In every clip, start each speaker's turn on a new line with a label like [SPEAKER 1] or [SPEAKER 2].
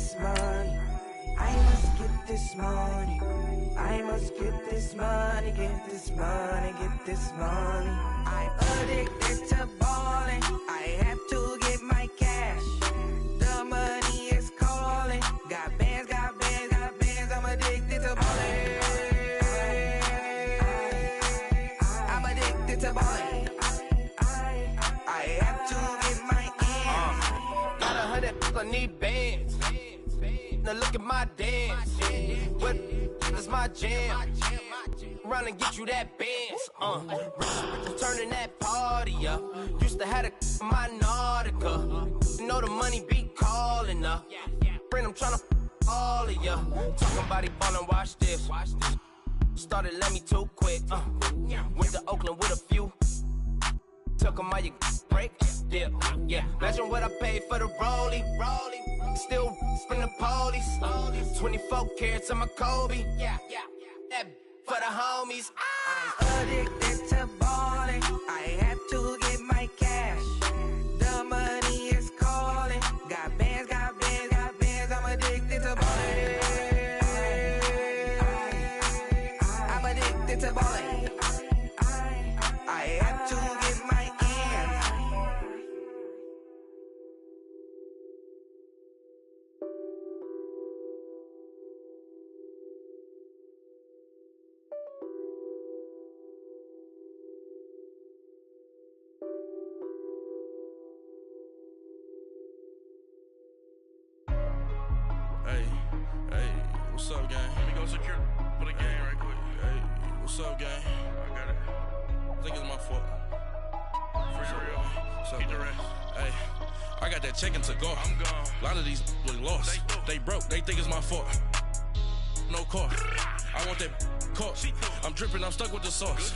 [SPEAKER 1] this money. I must get this money. I must get this money, get this money, get this money. I'm addicted to balling. I have to get my cash. The money is calling. Got bands, got bands, got bands. I'm addicted to balling. I'm addicted to balling. I have to get my ends. Got 100, I need bands. Now look at my dance. What is my jam? Run and get you that bands. Turning that party up. Used to have a my Nautica. You know the money be calling up. Friend, I'm tryna all of ya. Talking about it ballin', watch this. Started let me too quick. Went to Oakland with a few. Took 'em all you break. Dip. Yeah. Imagine what I paid for the rollie. Still from the police. 24 carats on my Kobe. Yeah. That for the homies. I'm addicted to balling. I have to get my cash. The money is calling. Got bands, got bands, got bands. I'm addicted to balling. I'm addicted to balling. I have to get my ends.
[SPEAKER 2] Hey, what's up, gang? Let me go secure for the game right quick. Hey, what's up, gang? I got it. I think it's my fault. For real. Keep the rest. Hey, I got that check into golf. I'm gone. A lot of these was lost. They broke. They think it's my fault. No car. I want that caught. I'm dripping. I'm stuck with the sauce.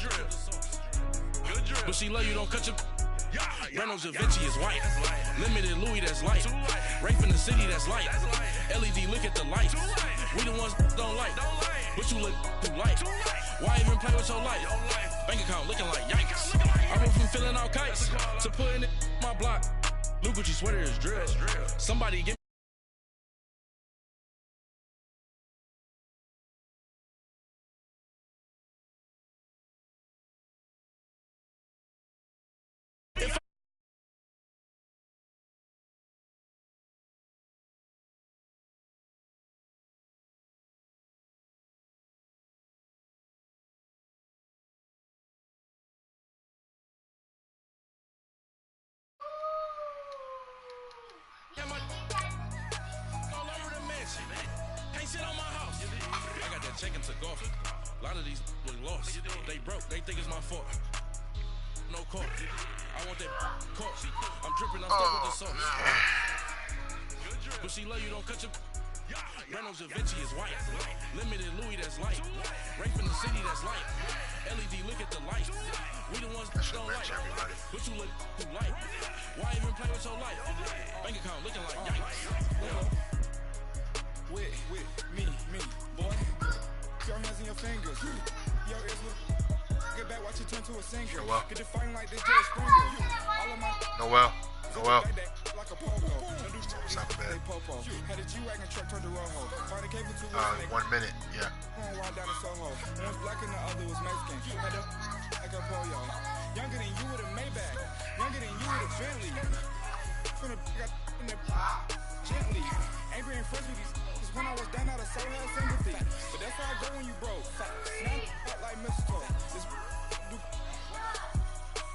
[SPEAKER 2] Good drip. But she love you. Don't cut your. Reynolds Da Vinci is white. Limited Louis, that's light. Rape in the city, that's light. LED, look at the lights. We the ones don't like. But you look too light. Why even play with your life? Bank account looking like yikes. I went from filling out kites to putting it in my block. Blue Gucci sweater is drill. Somebody give me. I got that check into golf. A lot of these was lost. They broke. They think it's my fault. No car. I want that caught. I'm dripping. I'm stuck with the sauce. But she love you. Don't cut your. Reynolds Da Vinci is white. Limited Louis, that's light. Rape in the city, that's light. LED, look at the lights. We the ones that don't like. But you look too light. Why even play with your life? Bank account looking like yikes.
[SPEAKER 3] With me, boy. Your hands in your fingers. Your ears will get back, watch it turn to a singer. Get the fighting like this Jay Springer. All of my
[SPEAKER 4] Noel.
[SPEAKER 3] Like a pogo.
[SPEAKER 4] What's up, man?
[SPEAKER 3] Had a G-Wagon truck turned to Rojo. Find a cable to
[SPEAKER 4] 1 minute, yeah.
[SPEAKER 3] Ride down to Soho. One was black and the other was Mexican. Had a like a polio. Younger than you with a Maybach. Younger than you with a Bentley. From the got in the gently. Ain't being friends with these. When I was down out of soul had sympathy. But that's how I go when you broke. Now I'm like mistletoe. This do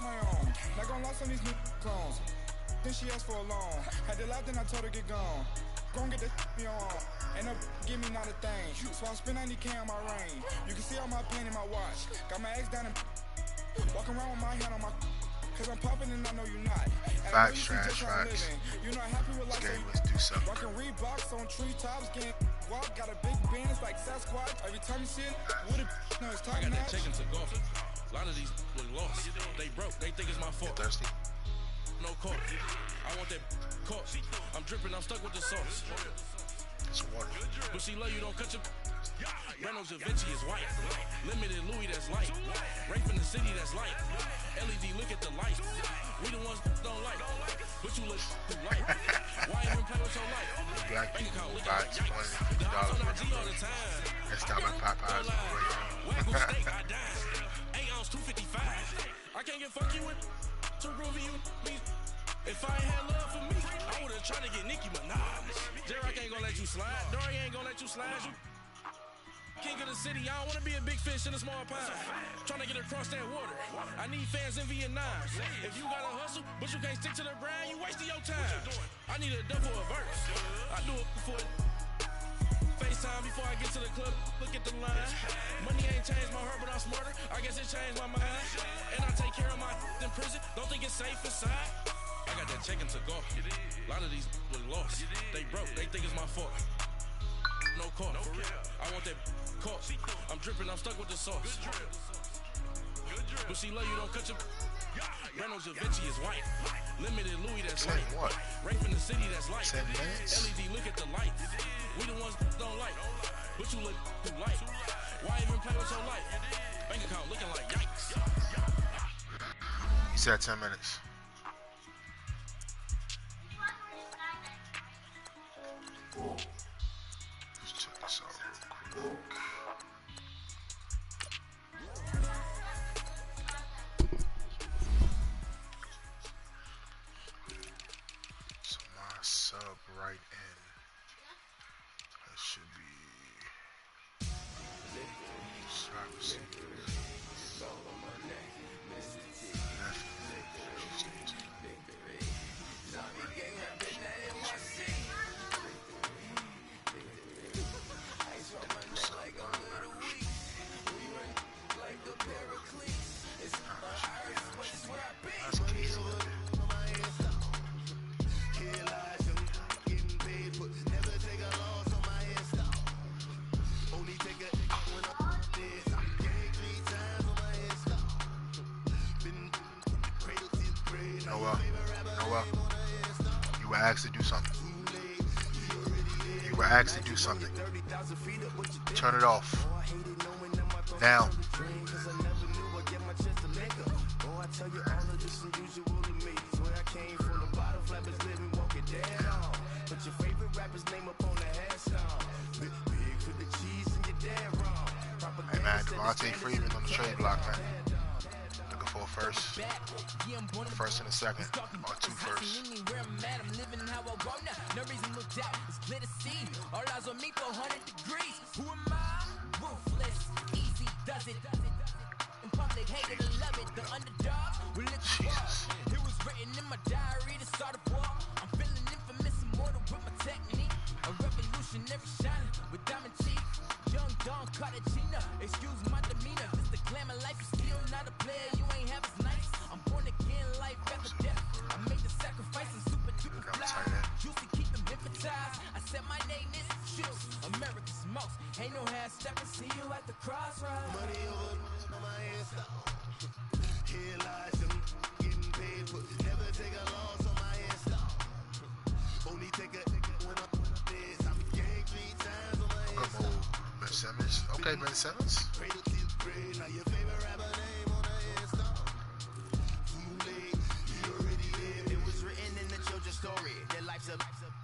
[SPEAKER 3] my own. Not gonna lost on these new clones. Then she asked for a loan. Had to laugh, then I told her get gone. Gon' get that me on. Ain't no give me not a thing. So I spend 90K on my ring. You can see all my pain in my watch. Got my ex down and walking around with my hand on my. Cause I'm popping and I know you not.
[SPEAKER 4] Facts, trash, facts.
[SPEAKER 3] You're not happy with life.
[SPEAKER 4] Let's do something.
[SPEAKER 3] Rockin' Reeboks on treetops, getting walk. Got a big band, it's like Sasquatch. Every time you see it, what it no, it's
[SPEAKER 2] I got that check into golf. A lot of these was lost. They broke. They think it's my fault.
[SPEAKER 4] Thirsty?
[SPEAKER 2] No car. I want that caught. I'm dripping. I'm stuck with the sauce.
[SPEAKER 4] It's water.
[SPEAKER 2] But she love you. Don't cut your. Reynolds Da Vinci is white. Limited Louis that's light. Rape in the city that's light. LED look at the light. We the ones don't like. But you look light. Why even play with your life?
[SPEAKER 4] Black people buy $250 worth of food and stop at Popeyes on the way home.
[SPEAKER 2] Wagyu steak, I died. 8 ounce, 255. I can't get funky with too groovy you me. If I ain't had love for me, I would've tried to get Nicki Minaj. Derek ain't gonna let you slide. Dory ain't gonna let you slide. You king of the city, I don't wanna be a big fish in a small pond. Trying to get across that water. I need fans in Vietnam. If you gotta hustle, but you can't stick to the brand, you wasting your time. I need a double a verse. I do it for FaceTime before I get to the club. Look at the line. Money ain't changed my heart, but I'm smarter. I guess it changed my mind. And I take care of my in prison. Don't think it's safe inside. I got that check to go. A lot of these was lost. They broke. They think it's my fault. No call. For real. I want that caught. I'm dripping. I'm stuck with the sauce. But she love you. Don't cut your. Reynolds Da Vinci is white. Limited Louis that's light.
[SPEAKER 4] What?
[SPEAKER 2] Rape in the city that's light.
[SPEAKER 4] 10 minutes?
[SPEAKER 2] LED look at the light. We the ones don't like. But you look light. Why even play with your life? Bank account looking like yikes.
[SPEAKER 4] He said 10 minutes. Let's check this out real quick. So my sub right in. That should be slide receiver. You were asked to do something. You were asked to do something. Turn it off. Now. Hey man, Devontae Freeman on the trade block, man. Looking for a first. First and a second. Or two first.
[SPEAKER 1] No reason look down, it's clear to see. All eyes on me for 100 degrees. Who am I? Ruthless, easy does it. In public, hate it or love it. The underdog will live the world. It was written in my diary to start a war. I'm feeling infamous, immortal with my technique. A revolutionary shiner with diamond teeth. Young Don Cartagena, excuse my demeanor. This the glamour life, you still not a player. You ain't half as nice. I'm born again, life after death. I made the sacrifice and super duper fly. Juicy, keep them hypnotized. I said my name is Juice, America's most. Ain't no half stepping. See you at the crossroads. Money over on my Insta. Here lies them getting paid, but never take a loss on my Insta. Only take a when I'm this. I'm gang 3 times on my Insta.
[SPEAKER 4] Ben Simmons. Okay, Ben Simmons.
[SPEAKER 1] Now your favorite rapper name on the Insta. Too late, you already lived. It was written in the children's story. Their life's a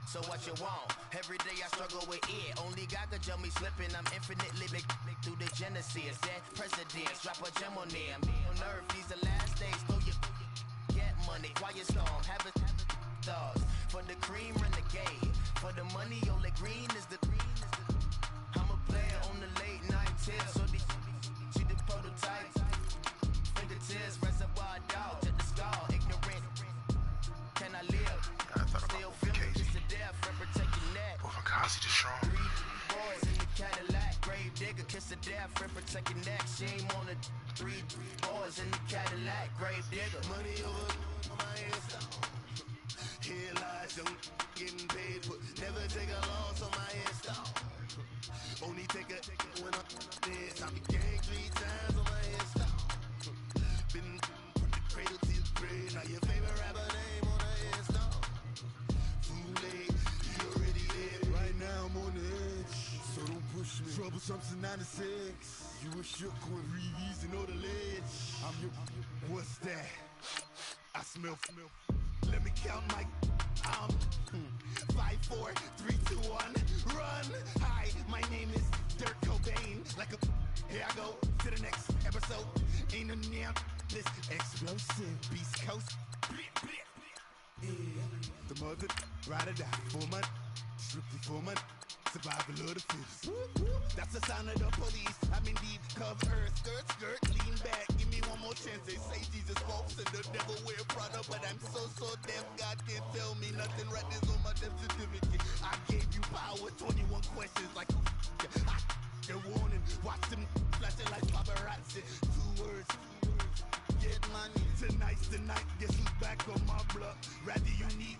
[SPEAKER 1] so what you want? Every day I struggle with it. Only God could tell me slipping. I'm infinitely big through the genesis. That presidents drop a gem on them. On earth, these the last days. Throw your get money. Quiet storm. Have a thoughts. For the cream, renegade. For the money, only green is the I'm a player on the late night tips. So these see the prototype. Fingertips, reservoir dog. Check the skull. Ignorant. Can I live?
[SPEAKER 4] I thought about Kazi just strong.
[SPEAKER 1] Boys in the Cadillac, grave digger, kiss the death, friend protect your neck. Shame on the 3 boys in the Cadillac, grave digger. Money over on my Insta. Here lies young, getting paid, but never take a loss on my Insta. Only take a when I'm this. I be gang 3 times on my Insta. Been from the cradle to the grave. Now your favorite rapper name on the Insta. Too late. I'm on the edge, so don't push me.
[SPEAKER 5] troublesome since 96. You were shook when Reeves and all the ledge. I'm your, what's that? I smell. Let me count my 5, 4, 3, 2, 1, run. Hi, my name is Dirk Cobain. Like a, here I go to the next episode. Ain't no damn this explosive Beast Coast. The mother, ride or die, 4 months, strictly 4 months. Survival of the fittest. That's the sound of the police. I'm indeed cover earth, skirt, lean back. Give me one more chance. They say Jesus walks and the devil wear Prada, but I'm so deaf. God can't tell me nothing. Right there's on my death certificate. I gave you power. 21 questions like a warning. Watch them flashing like paparazzi. 2 words. Get money. Tonight's the night. Guess who's back on my block? Rather you need.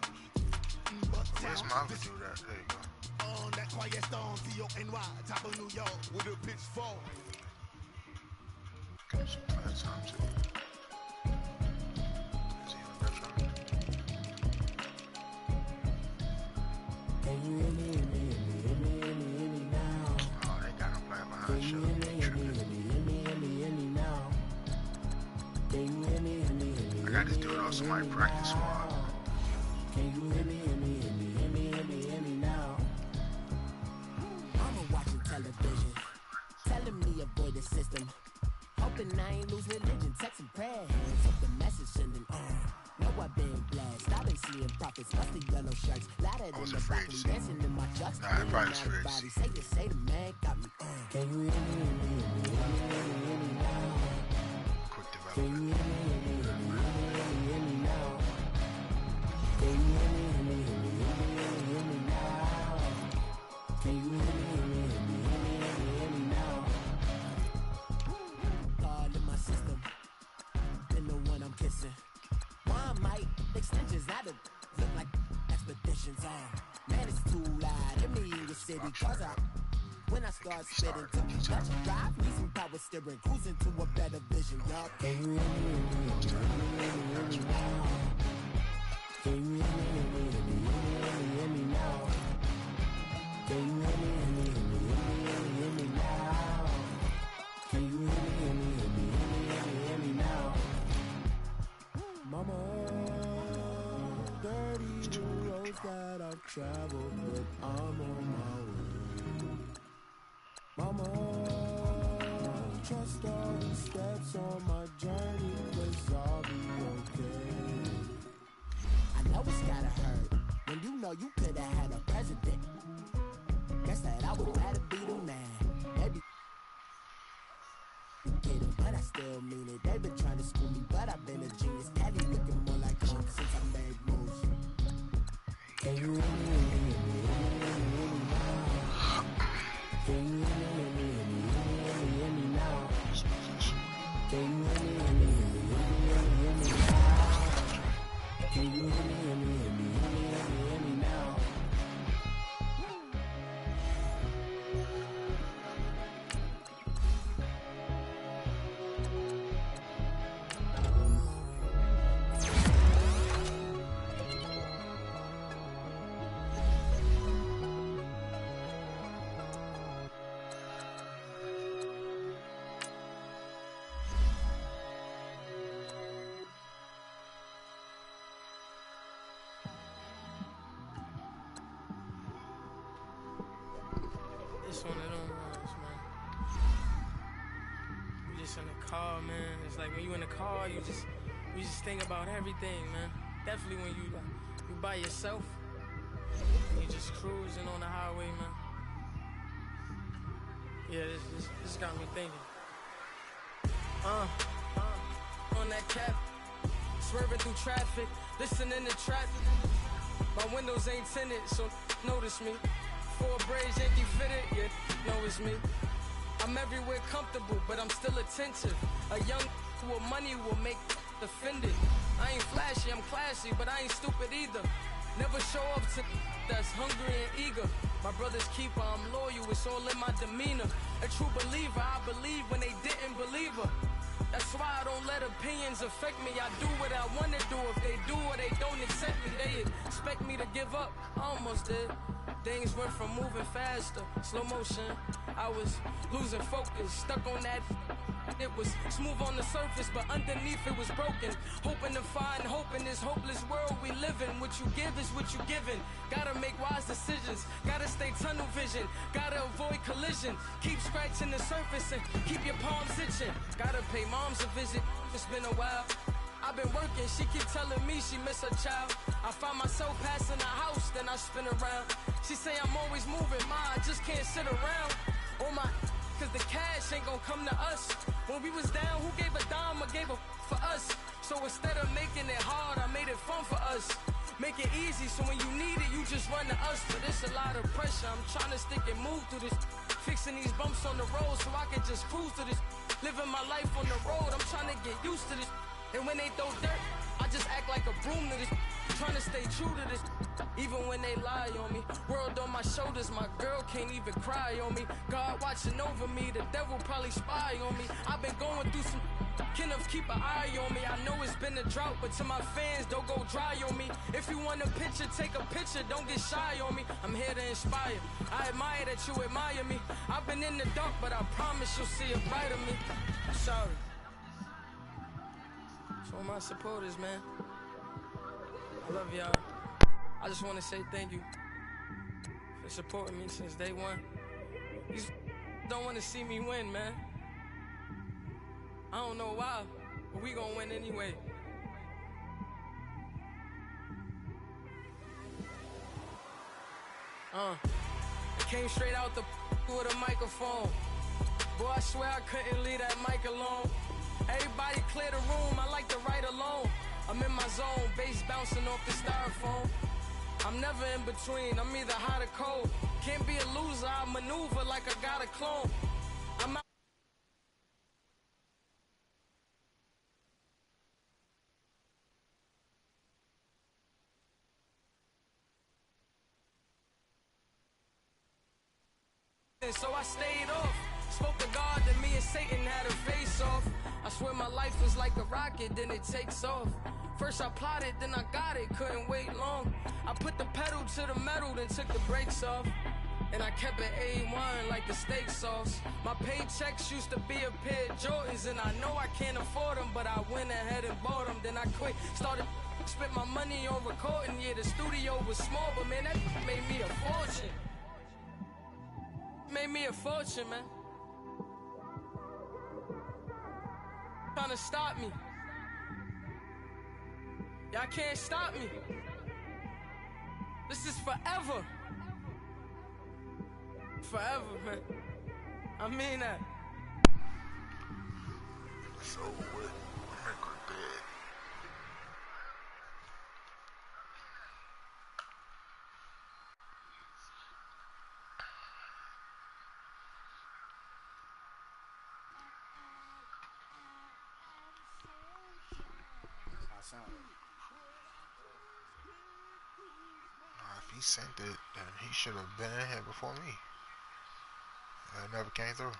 [SPEAKER 4] Where's Marvin do that? There you go.
[SPEAKER 5] On that quiet stone, C-O-N-Y, top of New York, with a pitchfork.
[SPEAKER 4] Got some bad time too. Is he on that phone?
[SPEAKER 6] Can you hear me now?
[SPEAKER 4] Oh, they got him playing behind
[SPEAKER 6] Can
[SPEAKER 4] the
[SPEAKER 6] you
[SPEAKER 4] show.
[SPEAKER 6] hear me now? Can you hear me
[SPEAKER 4] I got this dude on somebody practice squad.
[SPEAKER 6] Can you hear me now? Mama watching television, telling me avoid the system. Hoping I ain't lose religion, texting prayer hands up the message sending know I've been blessed. I've been seeing prophets, musty yellow shirts, louder than the broccoli, dancing in my trucks.
[SPEAKER 4] Nah, it probably is free.
[SPEAKER 6] Say the man got me Can you hear me now?
[SPEAKER 4] Quick
[SPEAKER 6] Can you
[SPEAKER 4] development.
[SPEAKER 6] hear me now? Can you hear me now? Can you hear me now? God in my system, been the one I'm kissing. Why might extensions out of look like expeditions on? Man, it's too loud. Let me in your city, cause when I start spitting, touch drive, need some power steering, cruising to a better vision, y'all. Can you hear me now? Can you hear me now? Can you hear me now? Can you hear me now? Mama, 30 roads that I've traveled, but I'm on my way. Mama, trust all the steps on my journey, 'cause I'll be okay. I know it's gotta hurt when you know you could've had a president. Guess that I would rather be the man. Maybe get it, but I still mean it. They've been trying to school me, but I've been a genius. Daddy looking more like home since I made moves. Can you hear me now? Can you hear me now? Can you hear me now? Can you hear me now?
[SPEAKER 7] It's one of them ones, man. You just in the car, man. It's like when you in the car, you just think about everything, man. Definitely when you by yourself, and you just cruising on the highway, man. Yeah, this got me thinking. On that cap, swerving through traffic, listening to trap. My windows ain't tinted, so notice me. 4 braids, Yankee fitted, yeah, know it's me. I'm everywhere comfortable, but I'm still attentive. A young with money will make offended. I ain't flashy, I'm classy, but I ain't stupid either. Never show up to that's hungry and eager. My brother's keeper, I'm loyal, it's all in my demeanor. A true believer, I believe when they didn't believe her. That's why I don't let opinions affect me. I do what I wanna do. If they do or they don't accept me, they expect me to give up. I almost did. Things went from moving faster, slow motion. I was losing focus, stuck on that. It was smooth on the surface, but underneath it was broken. Hoping to find hope in this hopeless world we live in. What you give is what you given. Gotta make wise decisions, gotta stay tunnel vision, gotta avoid collision. Keep scratching the surface and keep your palms itching. Gotta pay moms a visit, it's been a while. I've been working, she keep telling me she miss her child. I find myself passing the house, then I spin around. She say I'm always moving, ma, I just can't sit around. Oh my, cause the cash ain't gon' come to us. When we was down, who gave a dime or gave a for us? So instead of making it hard, I made it fun for us. Make it easy, so when you need it, you just run to us. But it's a lot of pressure, I'm trying to stick and move through this. Fixing these bumps on the road so I can just cruise to this. Living my life on the road, I'm trying to get used to this. And when they throw dirt, I just act like a broom to this. Trying to stay true to this, even when they lie on me. World on my shoulders, my girl can't even cry on me. God watching over me, the devil probably spy on me. I've been going through some, Kenneth keep an eye on me. I know it's been a drought, but to my fans, don't go dry on me. If you want a picture, take a picture, don't get shy on me. I'm here to inspire, I admire that you admire me. I've been in the dark, but I promise you'll see a brighter me. I'm sorry. For my supporters, man, I love y'all. I just want to say thank you for supporting me since day one. These don't want to see me win, man. I don't know why, but we gonna win anyway. I came straight out the with a microphone. Boy, I swear I couldn't leave that mic alone. Everybody clear the room, I like to write alone. I'm in my zone, bass bouncing off the styrofoam. I'm never in between, I'm either hot or cold. Can't be a loser, I maneuver like I got a clone. I'm out. So I stayed off. Spoke to God that me and Satan had a face off. I swear my life is like a rocket, then it takes off. First I plotted, then I got it, couldn't wait long. I put the pedal to the metal, then took the brakes off. And I kept it A1 like the steak sauce. My paychecks used to be a pair of Jordans, and I know I can't afford them, but I went ahead and bought them. Then I quit, started spent my money on recording. Yeah, the studio was small, but man, that made me a fortune. Made me a fortune, man. Trying to stop me. Y'all can't stop me. This is forever. Forever, man. I mean that.
[SPEAKER 4] So what? I'm gonna go to bed. If he sent it, then he should have been in here before me. It never came through.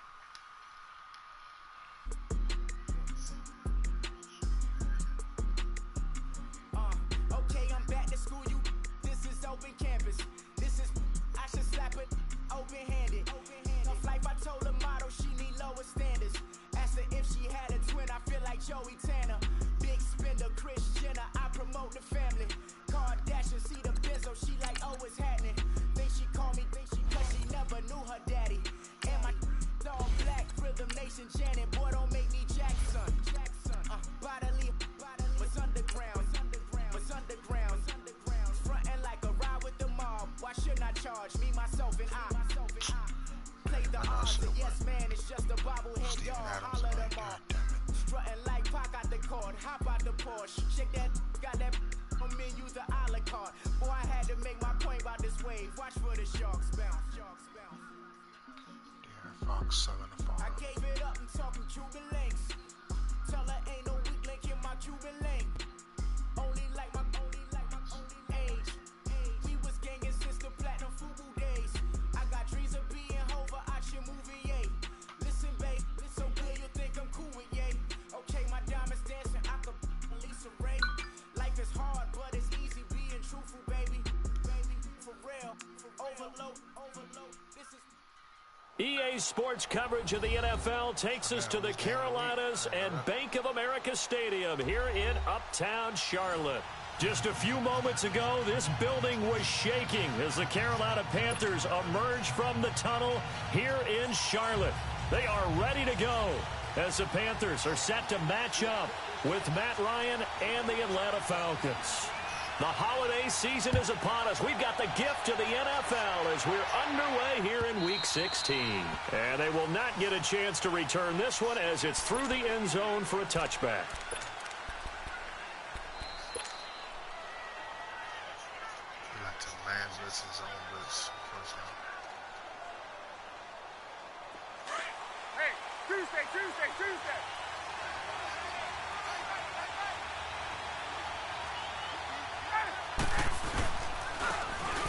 [SPEAKER 6] Okay, I'm back to school. This is open campus. This is, I should slap it open-handed. Off life, I told her motto, she need lower standards. Asked her if she had a twin, I feel like Joey Tanner. Big spender, Kris Jenner, I promote the family. Kardashian, see the Benzo, she like, oh, it's happening. Think she call me, cause she never knew her daddy. And my all black, Rhythm Nation, Janet, boy, don't make me Jackson. Bodily, what's underground, what's underground. Frontin' like a ride with the mob, why shouldn't I charge me, myself, and I? Play the odds, a yes man, it's just a bobblehead dog, holler them all. Strutting like Pac out the court, hop out the Porsche. Shake that, got that on me, use the a la carte. Boy, I had to make my point about this wave. Watch for the sharks bounce.
[SPEAKER 4] Fox selling the phone.
[SPEAKER 6] I gave it up, I'm talking Cuban links. Tell her ain't no weak link in my Cuban link. Only like my age. We was gangin' since the platinum FUBU days. I got dreams of being Hova out your movie, yay. Listen, babe, so good you think I'm cool with yay. Okay, my diamonds dancing, I could Lisa Ray. Life is hard, but it's easy being truthful, baby. For real, overload.
[SPEAKER 8] EA Sports coverage of the NFL takes us to the Carolinas and Bank of America Stadium here in Uptown Charlotte. Just a few moments ago, this building was shaking as the Carolina Panthers emerged from the tunnel here in Charlotte. They are ready to go as the Panthers are set to match up with Matt Ryan and the Atlanta Falcons. The holiday season is upon us. We've got the gift of the NFL as we're underway here in Week 16. And they will not get a chance to return this one as it's through the end zone for a touchback.
[SPEAKER 4] Back to Lance versus zone blitz. First down.
[SPEAKER 3] Hey, Tuesday.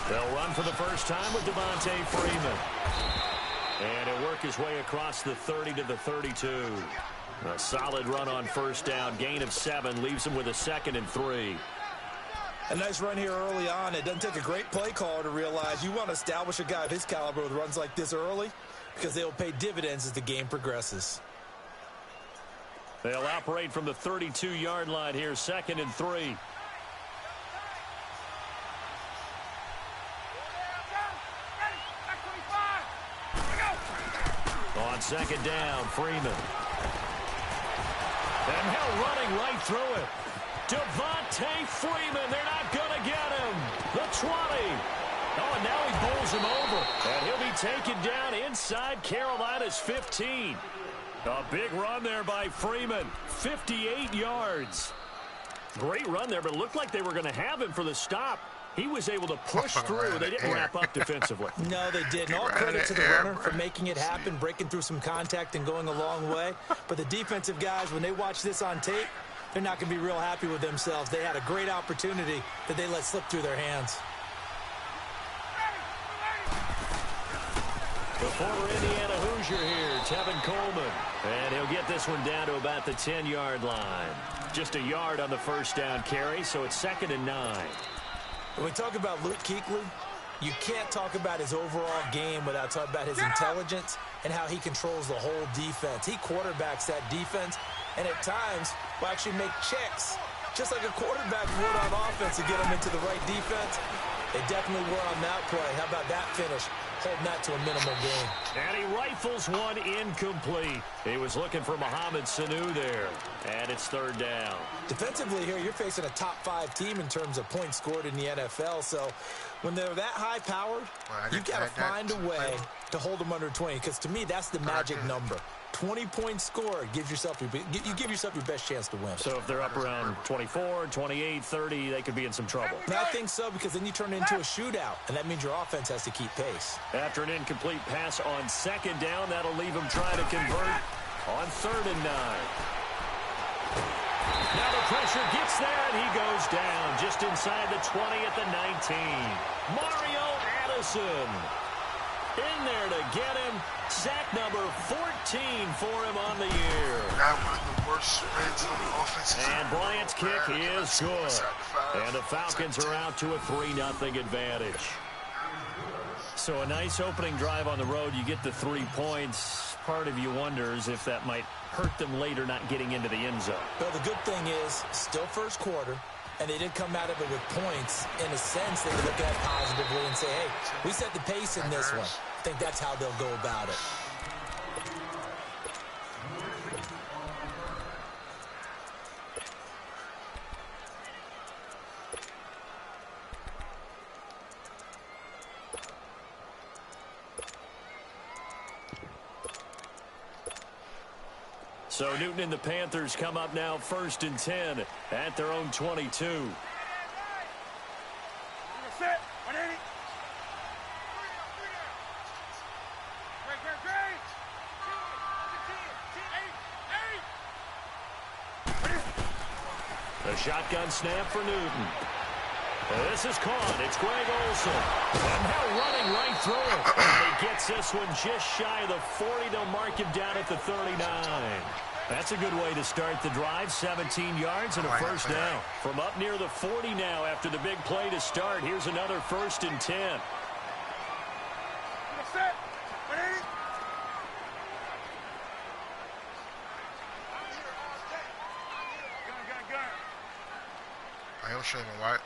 [SPEAKER 8] They'll run for the first time with Devontae Freeman. And he'll work his way across the 30 to the 32. A solid run on first down. Gain of 7 leaves him with a 2nd and 3.
[SPEAKER 9] A nice run here early on. It doesn't take a great play caller to realize you want to establish a guy of his caliber with runs like this early because they'll pay dividends as the game progresses.
[SPEAKER 8] They'll operate from the 32-yard line here, 2nd and 3. On 2nd down, Freeman. And Hill running right through it. Devontae Freeman, they're not going to get him. The 20. Oh, and now he bowls him over. And he'll be taken down inside Carolina's 15. A big run there by Freeman. 58 yards. Great run there, but it looked like they were going to have him for the stop. He was able to push through. They didn't wrap up defensively.
[SPEAKER 9] No, they didn't. All credit to the runner for making it happen, breaking through some contact and going a long way. But the defensive guys, when they watch this on tape, they're not going to be real happy with themselves. They had a great opportunity that they let slip through their hands.
[SPEAKER 8] The former Indiana Hoosier here, Tevin Coleman. And he'll get this one down to about the 10-yard line. Just a yard on the first down carry, so it's 2nd and 9.
[SPEAKER 9] When we talk about Luke Kuechly, you can't talk about his overall game without talking about his intelligence and how he controls the whole defense. He quarterbacks that defense, and at times will actually make checks, just like a quarterback would on offense to get them into the right defense. They definitely were on that play. How about that finish? Holding that to a minimal gain.
[SPEAKER 8] And he rifles one incomplete. He was looking for Mohamed Sanu there. And it's 3rd down.
[SPEAKER 9] Defensively here, you're facing a top 5 team in terms of points scored in the NFL. So when they're that high powered, you got to find a way to hold them under 20. Because to me, that's the magic number. 20 points scored gives yourself you give yourself your best chance to win.
[SPEAKER 8] So if they're up around 24, 28, 30, they could be in some trouble.
[SPEAKER 9] And I think so, because then you turn it into a shootout, and that means your offense has to keep pace.
[SPEAKER 8] After an incomplete pass on 2nd down, that'll leave him trying to convert on 3rd and 9. Now the pressure gets there, and he goes down just inside the 20 at the 19. Mario Addison in there to get him. Sack number 14 for him on the year.
[SPEAKER 4] Got one of the worst spreads on the offense.
[SPEAKER 8] And Bryant's kick is good. And the Falcons are out to a 3-0 advantage. So a nice opening drive on the road. You get the 3 points. Part of you wonders if that might hurt them later not getting into the end zone.
[SPEAKER 9] Well, the good thing is, still first quarter, and they did come out of it with points. In a sense, they can look at it positively and say, hey, we set the pace in this one. I think that's how they'll go about it.
[SPEAKER 8] So Newton and the Panthers come up now 1st and 10 at their own 22. The shotgun snap for Newton. This is caught. It's Greg Olsen. And now running right through it. And he gets this one just shy of the 40. They'll mark him down at the 39. That's a good way to start the drive. 17 yards and a first down. From up near the 40 now after the big play to start. Here's another 1st and 10.
[SPEAKER 4] I am streaming, right?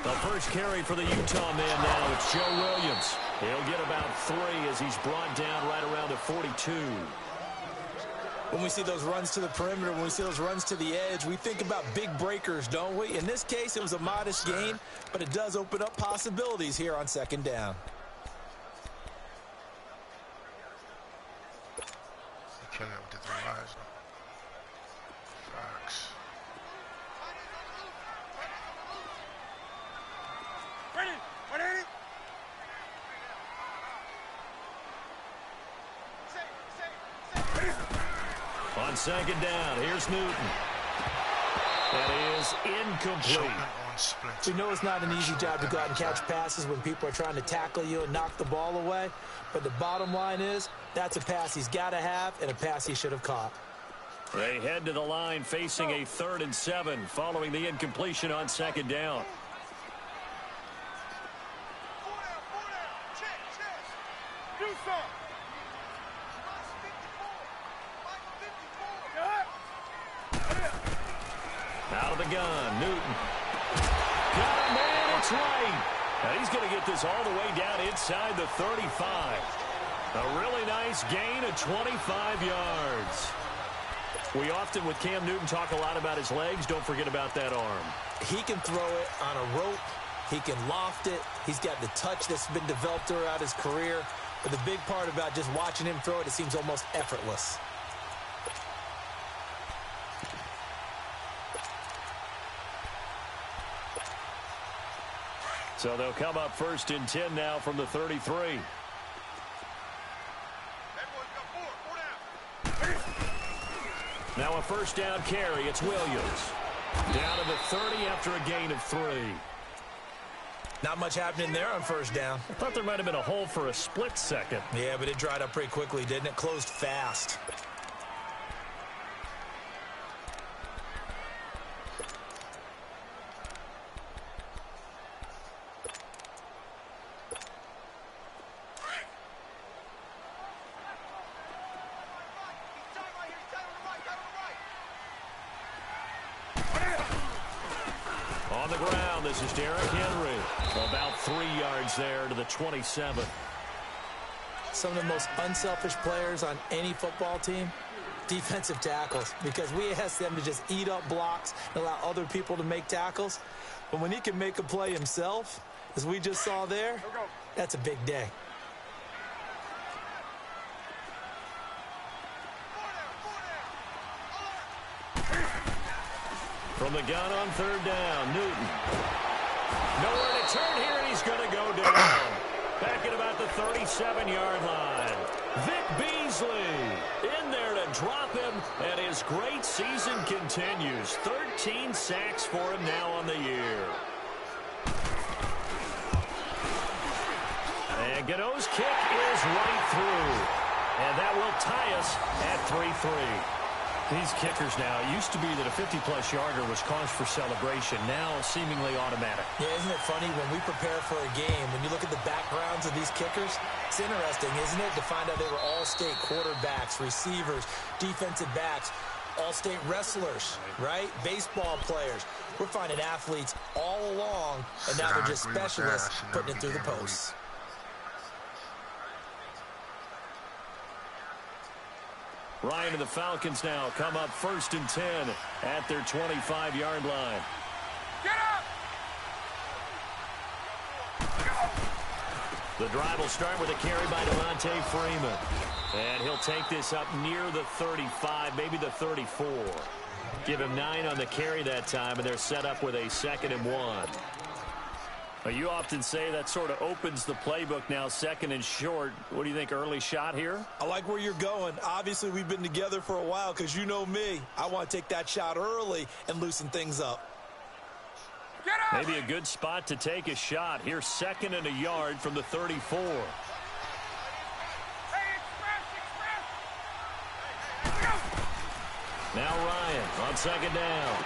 [SPEAKER 8] The first carry for the Utah man now. It's Joe Williams. He'll get about 3 as he's brought down right around the 42.
[SPEAKER 9] When we see those runs to the perimeter, when we see those runs to the edge, we think about big breakers, don't we? In this case, it was a modest gain, but it does open up possibilities here on second down.
[SPEAKER 4] Killing it with the 3 lines. Facts.
[SPEAKER 8] On second down, here's Newton. That is incomplete.
[SPEAKER 9] We know it's not an easy job to go out and catch passes when people are trying to tackle you and knock the ball away. But the bottom line is, that's a pass he's got to have and a pass he should have caught.
[SPEAKER 8] They head to the line facing a 3rd and 7 following the incompletion on second down. Out of the gun, Newton. Got a man, it's right. Now he's going to get this all the way down inside the 35. A really nice gain of 25 yards. We often, with Cam Newton, talk a lot about his legs. Don't forget about that arm.
[SPEAKER 9] He can throw it on a rope. He can loft it. He's got the touch that's been developed throughout his career. But the big part about just watching him throw it seems almost effortless.
[SPEAKER 8] So they'll come up 1st and 10 now from the 33. Now a 1st down carry. It's Williams. Down to the 30 after a gain of 3.
[SPEAKER 9] Not much happening there on 1st down.
[SPEAKER 8] I thought there might have been a hole for a split second.
[SPEAKER 9] Yeah, but it dried up pretty quickly, didn't it? Closed fast.
[SPEAKER 8] On the ground, this is Derrick Henry. About 3 yards there to the 27.
[SPEAKER 9] Some of the most unselfish players on any football team, defensive tackles, because we ask them to just eat up blocks and allow other people to make tackles. But when he can make a play himself, as we just saw there, that's a big day.
[SPEAKER 8] From the gun on 3rd down, Newton. Nowhere to turn here, and he's going to go down. Back at about the 37-yard line. Vic Beasley in there to drop him, and his great season continues. 13 sacks for him now on the year. And Gano's kick is right through. And that will tie us at 3-3. These kickers now, it used to be that a 50-plus yarder was cause for celebration. Now seemingly automatic.
[SPEAKER 9] Yeah, isn't it funny when we prepare for a game, when you look at the backgrounds of these kickers, it's interesting, isn't it, to find out they were all-state quarterbacks, receivers, defensive backs, all-state wrestlers, right? Baseball players. We're finding athletes all along, and now they're just specialists putting it through the posts.
[SPEAKER 8] Ryan and the Falcons now come up 1st and 10 at their 25-yard line.
[SPEAKER 3] Get up!
[SPEAKER 8] The drive will start with a carry by Devontae Freeman. And he'll take this up near the 35, maybe the 34. Give him 9 on the carry that time, and they're set up with a 2nd and 1. You often say that sort of opens the playbook now, 2nd and short. What do you think, early shot here?
[SPEAKER 9] I like where you're going. Obviously, we've been together for a while because you know me. I want to take that shot early and loosen things up.
[SPEAKER 8] Maybe a good spot to take a shot. Here's 2nd and a yard from the 34. Now Ryan on 2nd down.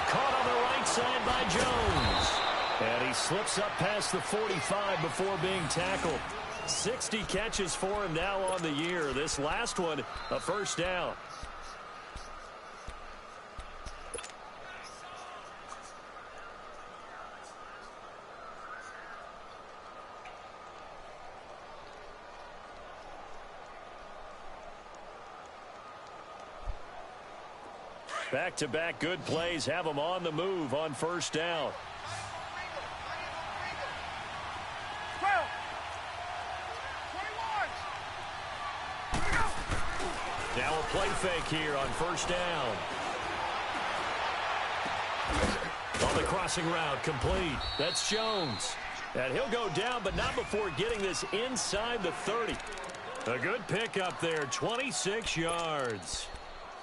[SPEAKER 8] Caught on the right side by Jones. And he slips up past the 45 before being tackled. 60 catches for him now on the year. This last one, a 1st down. Back-to-back good plays have them on the move on first down. Now a play fake here on first down. On the crossing route, complete. That's Jones. And he'll go down, but not before getting this inside the 30. A good pickup there, 26 yards.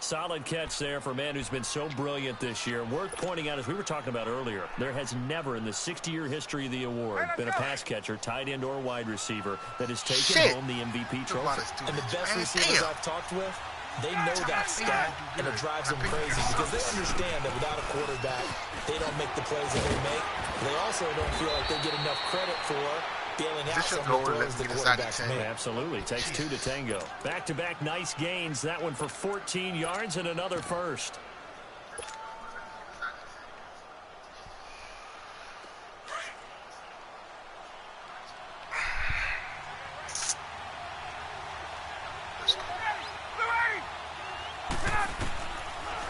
[SPEAKER 8] Solid catch there for a man who's been so brilliant this year. Worth pointing out, as we were talking about earlier, there has never in the 60-year history of the award been a pass catcher, tight end, or wide receiver that has taken home the MVP trophy.
[SPEAKER 9] And the best receivers I've talked with, they know that stat, and it drives them crazy because they understand that without a quarterback, they don't make the plays that they make. They also don't feel like they get enough credit for bailing out some of the throws the quarterbacks make.
[SPEAKER 8] Absolutely. Takes two to tango. Back-to-back nice gains. That one for 14 yards and another first.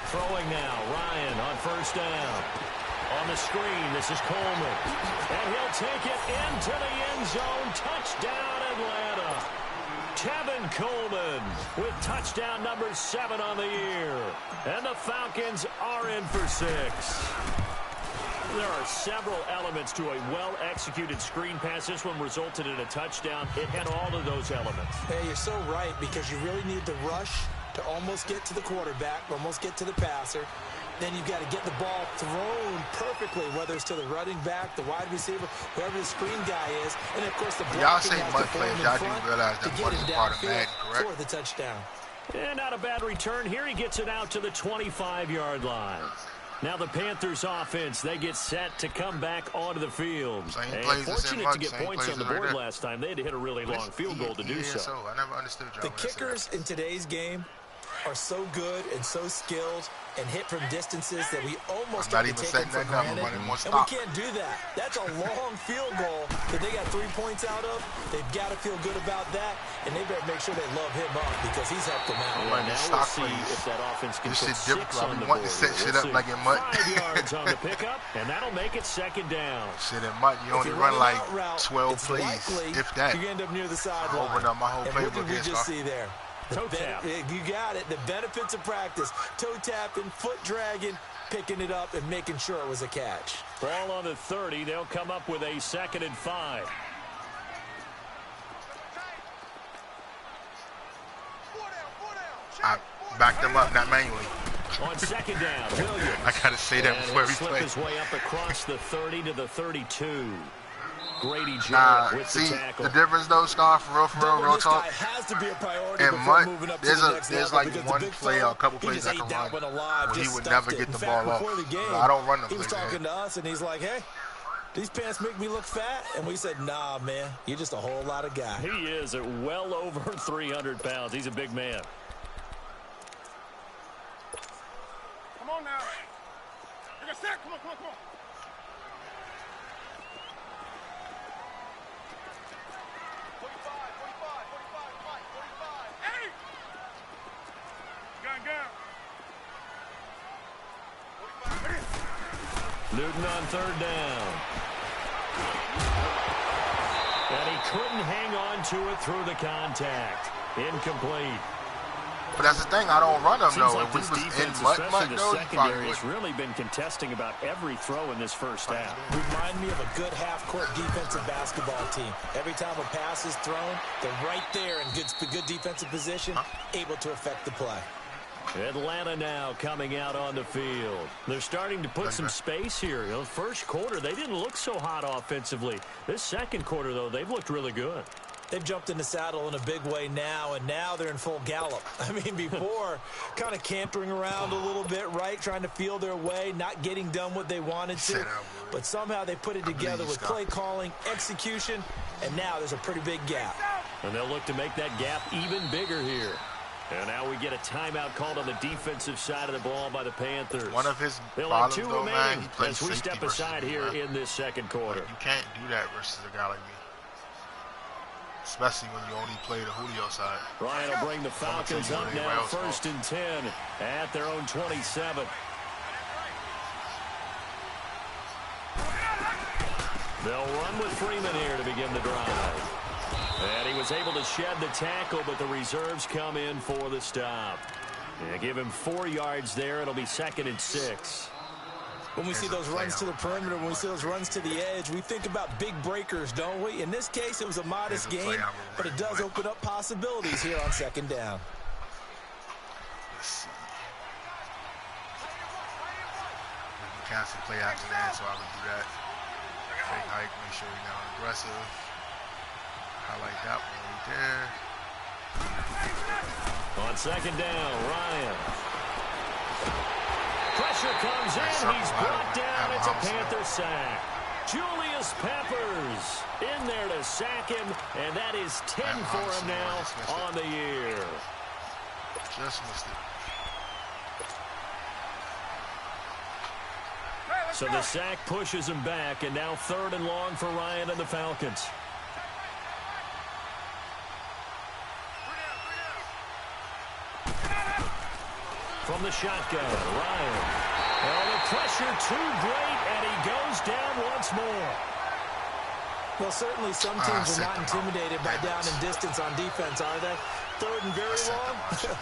[SPEAKER 8] Throwing now. Ryan on first down. On the screen, this is Coleman. And he'll take it into the end zone. Touchdown, Atlanta. Tevin Coleman with touchdown number 7 on the year. And the Falcons are in for 6. There are several elements to a well-executed screen pass. This one resulted in a touchdown. It had all of those elements.
[SPEAKER 9] Hey, you're so right, because you really need the rush to almost get to the quarterback, almost get to the passer. Then you've got to get the ball thrown perfectly, whether it's to the running back, the wide receiver, whoever the screen guy is. And, of course, the blocking has to form in front to get him downfield for the touchdown.
[SPEAKER 8] And not a bad return here. He gets it out to the 25-yard line. Now the Panthers offense, they get set to come back onto the field. Fortunate to get points on the board last time. They had to hit a really long field goal to do so.
[SPEAKER 4] I never understood
[SPEAKER 9] the kickers in today's game are so good and so skilled and hit from distances that we almost got to take them for granted. And we can't do that. That's a long field goal that they got 3 points out of. They've got to feel good about that, and they better make sure they love him up because he's helped them out.
[SPEAKER 8] Well, now we'll see if that offense can put 6 on the board.
[SPEAKER 4] To set shit up like in mud.
[SPEAKER 8] 5 yards on the pickup, and that'll make it second down.
[SPEAKER 4] Shit in mud, you only run like 12 plays, if that.
[SPEAKER 9] You end up near the sideline.
[SPEAKER 4] Open up my whole playbook.
[SPEAKER 9] What did we just see there?
[SPEAKER 8] Toe tap.
[SPEAKER 9] You got it. The benefits of practice. Toe tapping, foot dragging, picking it up, and making sure it was a catch.
[SPEAKER 8] Ball on the 30. They'll come up with a 2nd and 5.
[SPEAKER 4] I backed them up, not manually.
[SPEAKER 8] On 2nd down, Williams.
[SPEAKER 4] I got to say that before we
[SPEAKER 8] slip
[SPEAKER 4] play.
[SPEAKER 8] his way up across the 30 to the 32. Grady Jarrett with the tackle.
[SPEAKER 4] The difference though, Scar, for real talk.
[SPEAKER 9] Has to be a priority
[SPEAKER 4] and Mutt, there's like one play or a couple plays I can run where he would never get the ball off. I don't run them.
[SPEAKER 9] He was talking to us and he's like, hey, these pants make me look fat. And we said, nah, man, you're just a whole lot of guy.
[SPEAKER 8] He is at well over 300 pounds. He's a big man.
[SPEAKER 3] Come on now. You're gonna set. Come on. 45.
[SPEAKER 8] Newton on 3rd down. And he couldn't hang on to it through the contact. Incomplete.
[SPEAKER 4] But that's the thing, I don't run them though.
[SPEAKER 8] Like
[SPEAKER 4] if we
[SPEAKER 8] this
[SPEAKER 4] was
[SPEAKER 8] defense,
[SPEAKER 4] in
[SPEAKER 8] especially the
[SPEAKER 4] though,
[SPEAKER 8] secondary, has really been contesting about every throw in this first half.
[SPEAKER 9] Remind me of a good half-court defensive basketball team. Every time a pass is thrown, they're right there in good defensive position, able to affect the play.
[SPEAKER 8] Atlanta now coming out on the field. They're starting to put some space here. The first quarter, they didn't look so hot offensively. This second quarter, though, they've looked really good.
[SPEAKER 9] They've jumped in the saddle in a big way now, and now they're in full gallop. I mean, before, kind of cantering around a little bit, right? Trying to feel their way, not getting done what they wanted to. But somehow they put it together with play calling, execution, and now there's a pretty big gap.
[SPEAKER 8] And they'll look to make that gap even bigger here. And now we get a timeout called on the defensive side of the ball by the Panthers.
[SPEAKER 4] One of his
[SPEAKER 8] They'll have
[SPEAKER 4] problems,
[SPEAKER 8] 2
[SPEAKER 4] though,
[SPEAKER 8] remaining
[SPEAKER 4] man, he
[SPEAKER 8] as we step aside here in this second quarter.
[SPEAKER 4] You can't do that versus a guy like me. Especially when you only play the Julio side.
[SPEAKER 8] Ryan will bring the Falcons up now, 1st and 10 at their own 27. They'll run with Freeman here to begin the drive. And he was able to shed the tackle, but the reserves come in for the stop. Yeah, give him 4 yards there. It'll be 2nd and 6.
[SPEAKER 9] When we see those runs to the perimeter, when we see those runs to the edge, we think about big breakers, don't we? In this case, it was a modest gain, but it does open up possibilities here on 2nd down.
[SPEAKER 4] Let's see. We can cancel play after that, so I would do that. Fake hike, make sure we're now aggressive. Highlight that one right there.
[SPEAKER 8] On 2nd down, Ryan. Pressure comes in. He's brought down. It's a Panther sack. Julius Peppers in there to sack him, and that is 10 for him now on the year.
[SPEAKER 4] Just missed it.
[SPEAKER 8] So the sack pushes him back, and now 3rd and long for Ryan and the Falcons. From the shotgun, Ryan. Oh, the pressure too great, and he goes down once more.
[SPEAKER 9] Well, certainly some teams are not intimidated by down and distance on defense, are they? 3rd and very long?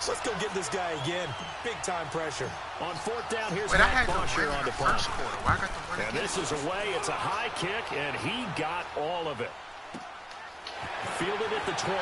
[SPEAKER 9] Let's go get this guy again. Big-time pressure.
[SPEAKER 8] On 4th down, here's Matt Bosher on the punt.
[SPEAKER 4] And
[SPEAKER 8] this is away. It's a high kick, and he got all of it. Fielded at the 20.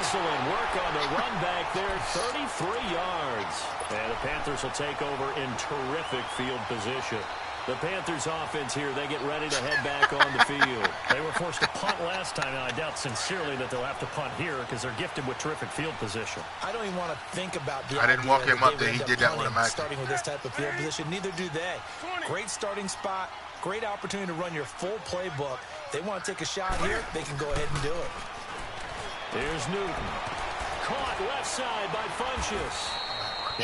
[SPEAKER 8] Excellent work on the run back there, 33 yards. And the Panthers will take over in terrific field position. The Panthers offense here, they get ready to head back on the field.
[SPEAKER 10] They were forced to punt last time, and I doubt sincerely that they'll have to punt here because they're gifted with terrific field position.
[SPEAKER 9] I don't even want to think about the
[SPEAKER 4] I didn't walk him up there. He did that automatically.
[SPEAKER 9] Starting with this type of field position, neither do they. Great starting spot, great opportunity to run your full playbook. They want to take a shot here, they can go ahead and do it.
[SPEAKER 8] Here's Newton. Caught left side by Funchess.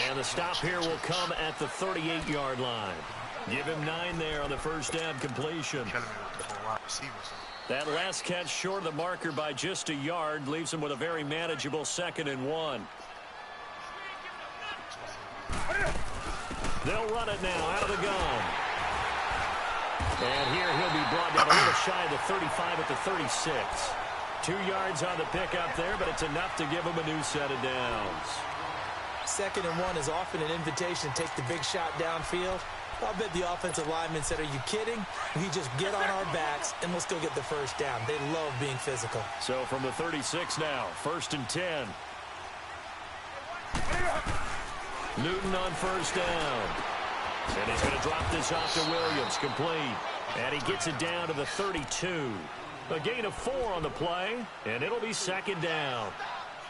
[SPEAKER 8] And the stop here will come at the 38-yard line. Give him 9 there on the first down completion. That last catch short of the marker by just a yard leaves him with a very manageable 2nd and 1. They'll run it now out of the gun. And here he'll be brought down a little shy of the 35 at the 36. 2 yards on the pickup there, but it's enough to give him a new set of downs.
[SPEAKER 9] 2nd and 1 is often an invitation to take the big shot downfield. I'll bet the offensive linemen said, are you kidding? We just get on our backs and let's go get the first down. They love being physical.
[SPEAKER 8] So from the 36 now, 1st and 10. Newton on 1st down. And he's going to drop this off to Williams, complete. And he gets it down to the 32. A gain of 4 on the play, and it'll be 2nd down.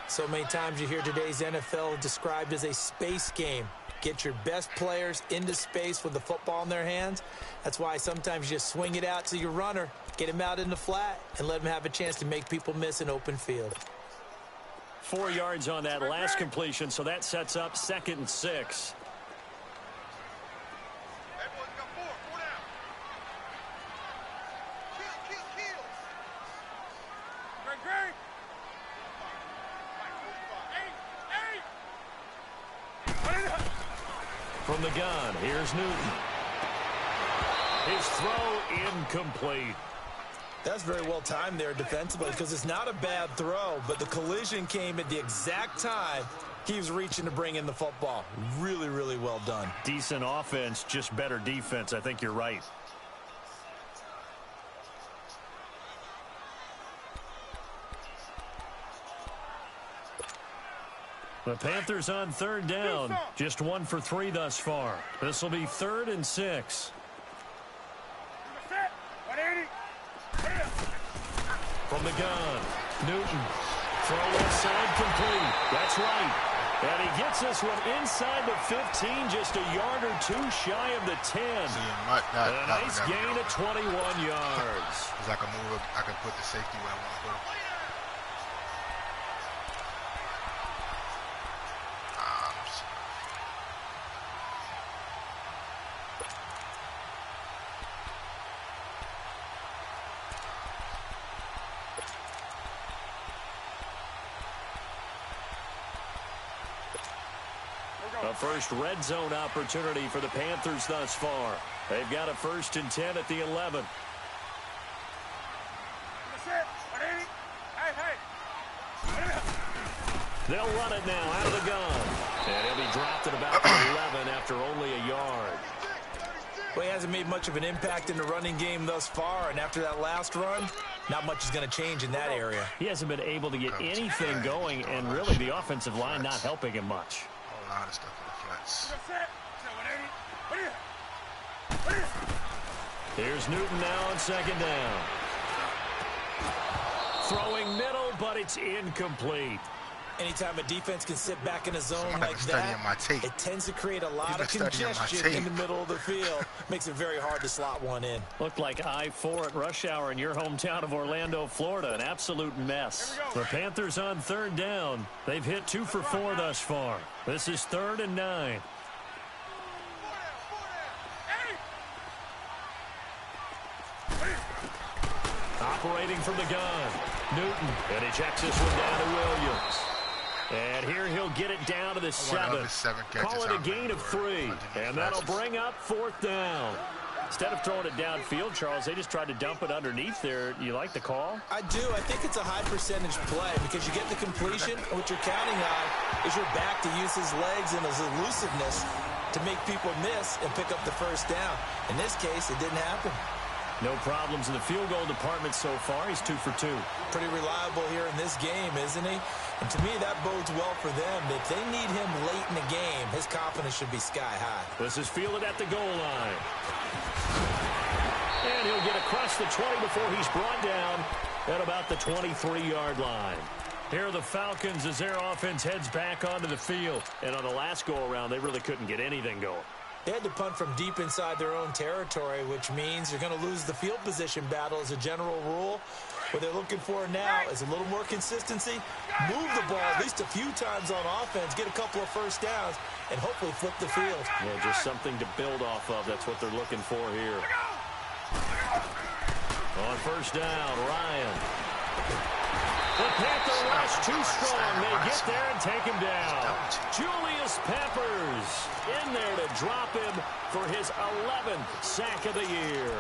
[SPEAKER 9] So many times you hear today's NFL described as a space game. Get your best players into space with the football in their hands. That's why sometimes you just swing it out to your runner, get him out in the flat, and let him have a chance to make people miss an open field.
[SPEAKER 8] 4 yards on that last completion, so that sets up 2nd and 6. From the gun, here's Newton. His throw incomplete.
[SPEAKER 9] That's very well timed there defensively because it's not a bad throw, but the collision came at the exact time he was reaching to bring in the football. Really, really well done.
[SPEAKER 10] Decent offense, just better defense. I think you're right. The Panthers on 3rd down. Just 1 for 3 thus far. This will be 3rd and 6. From the gun, Newton. Throw left side complete. That's right. And he gets this one inside the 15, just a yard or 2 shy of the 10. And a nice gain of 21 yards.
[SPEAKER 4] Because I can move it, I can put the safety where I want to put him.
[SPEAKER 8] The first red zone opportunity for the Panthers thus far. They've got a 1st and 10 at the 11. They'll run it now out of the gun. And he'll be dropped at about the 11 after only a yard.
[SPEAKER 9] Well, he hasn't made much of an impact in the running game thus far, and after that last run, not much is going to change in that area.
[SPEAKER 8] He hasn't been able to get anything going, and really the offensive line not helping him much.
[SPEAKER 4] A lot of stuff in the flats.
[SPEAKER 8] Here's Newton now on 2nd down. Throwing middle, but it's incomplete.
[SPEAKER 9] Anytime a defense can sit back in a zone like that, it tends to create a lot of congestion in the middle of the field. Makes it very hard to slot one in.
[SPEAKER 8] Looked like I-4 at rush hour in your hometown of Orlando, Florida. An absolute mess. The Panthers on 3rd down. They've hit 2 for 4 thus far. This is 3rd and 9. Operating from the gun. Newton. And he checks this one down to Williams. And here he'll get it down to the 7. Call it a gain of 3. And that'll bring up 4th down. Instead of throwing it downfield, Charles, they just tried to dump it underneath there. You like the call?
[SPEAKER 9] I do. I think it's a high percentage play because you get the completion. And what you're counting on is your back to use his legs and his elusiveness to make people miss and pick up the 1st down. In this case, it didn't happen.
[SPEAKER 8] No problems in the field goal department so far. He's 2 for 2.
[SPEAKER 9] Pretty reliable here in this game, isn't he? And to me, that bodes well for them. If they need him late in the game, his confidence should be sky high.
[SPEAKER 8] This is fielded at the goal line. And he'll get across the 20 before he's brought down at about the 23-yard line. Here are the Falcons as their offense heads back onto the field. And on the last go-around, they really couldn't get anything going.
[SPEAKER 9] They had to punt from deep inside their own territory, which means you're going to lose the field position battle as a general rule. What they're looking for now is a little more consistency, move the ball at least a few times on offense, get a couple of 1st downs, and hopefully flip the field.
[SPEAKER 8] Yeah, just something to build off of. That's what they're looking for here. On 1st down, Ryan. The Panther rush too strong. They get there and take him down. Julius Peppers in there to drop him for his 11th sack of the year.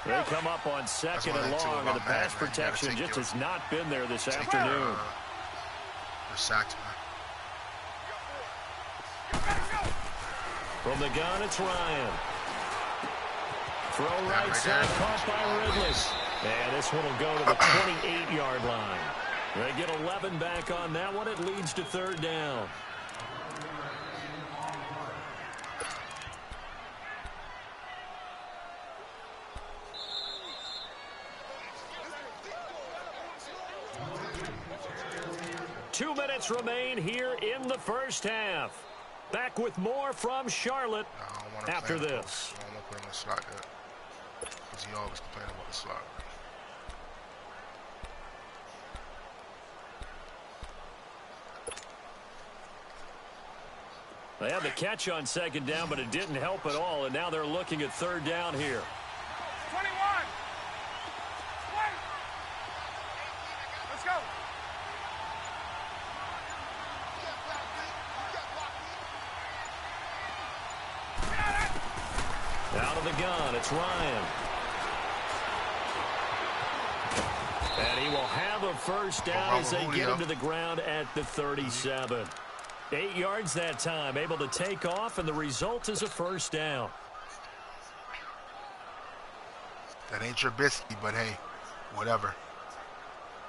[SPEAKER 8] They come up on 2nd and long, and the pass protection just has not been there this afternoon.
[SPEAKER 4] They're sacked,
[SPEAKER 8] From the gun, it's Ryan. Throw right side, caught by Ridley. And this one will go to the 28-yard line. They get 11 back on that one. It leads to 3rd down. Two minutes remain here in the 1st half. Back with more from Charlotte after this.
[SPEAKER 4] I don't want to play in the slot yet. Because he always complaining about the slot.
[SPEAKER 8] They had the catch on 2nd down, but it didn't help at all. And now they're looking at 3rd down here.
[SPEAKER 3] 21. Let's go.
[SPEAKER 8] Out of the gun, it's Ryan. And he will have a 1st down as they get him to the ground at the 37. 8 yards that time, able to take off, and the result is a 1st down.
[SPEAKER 4] That ain't your biscuit, but hey, whatever.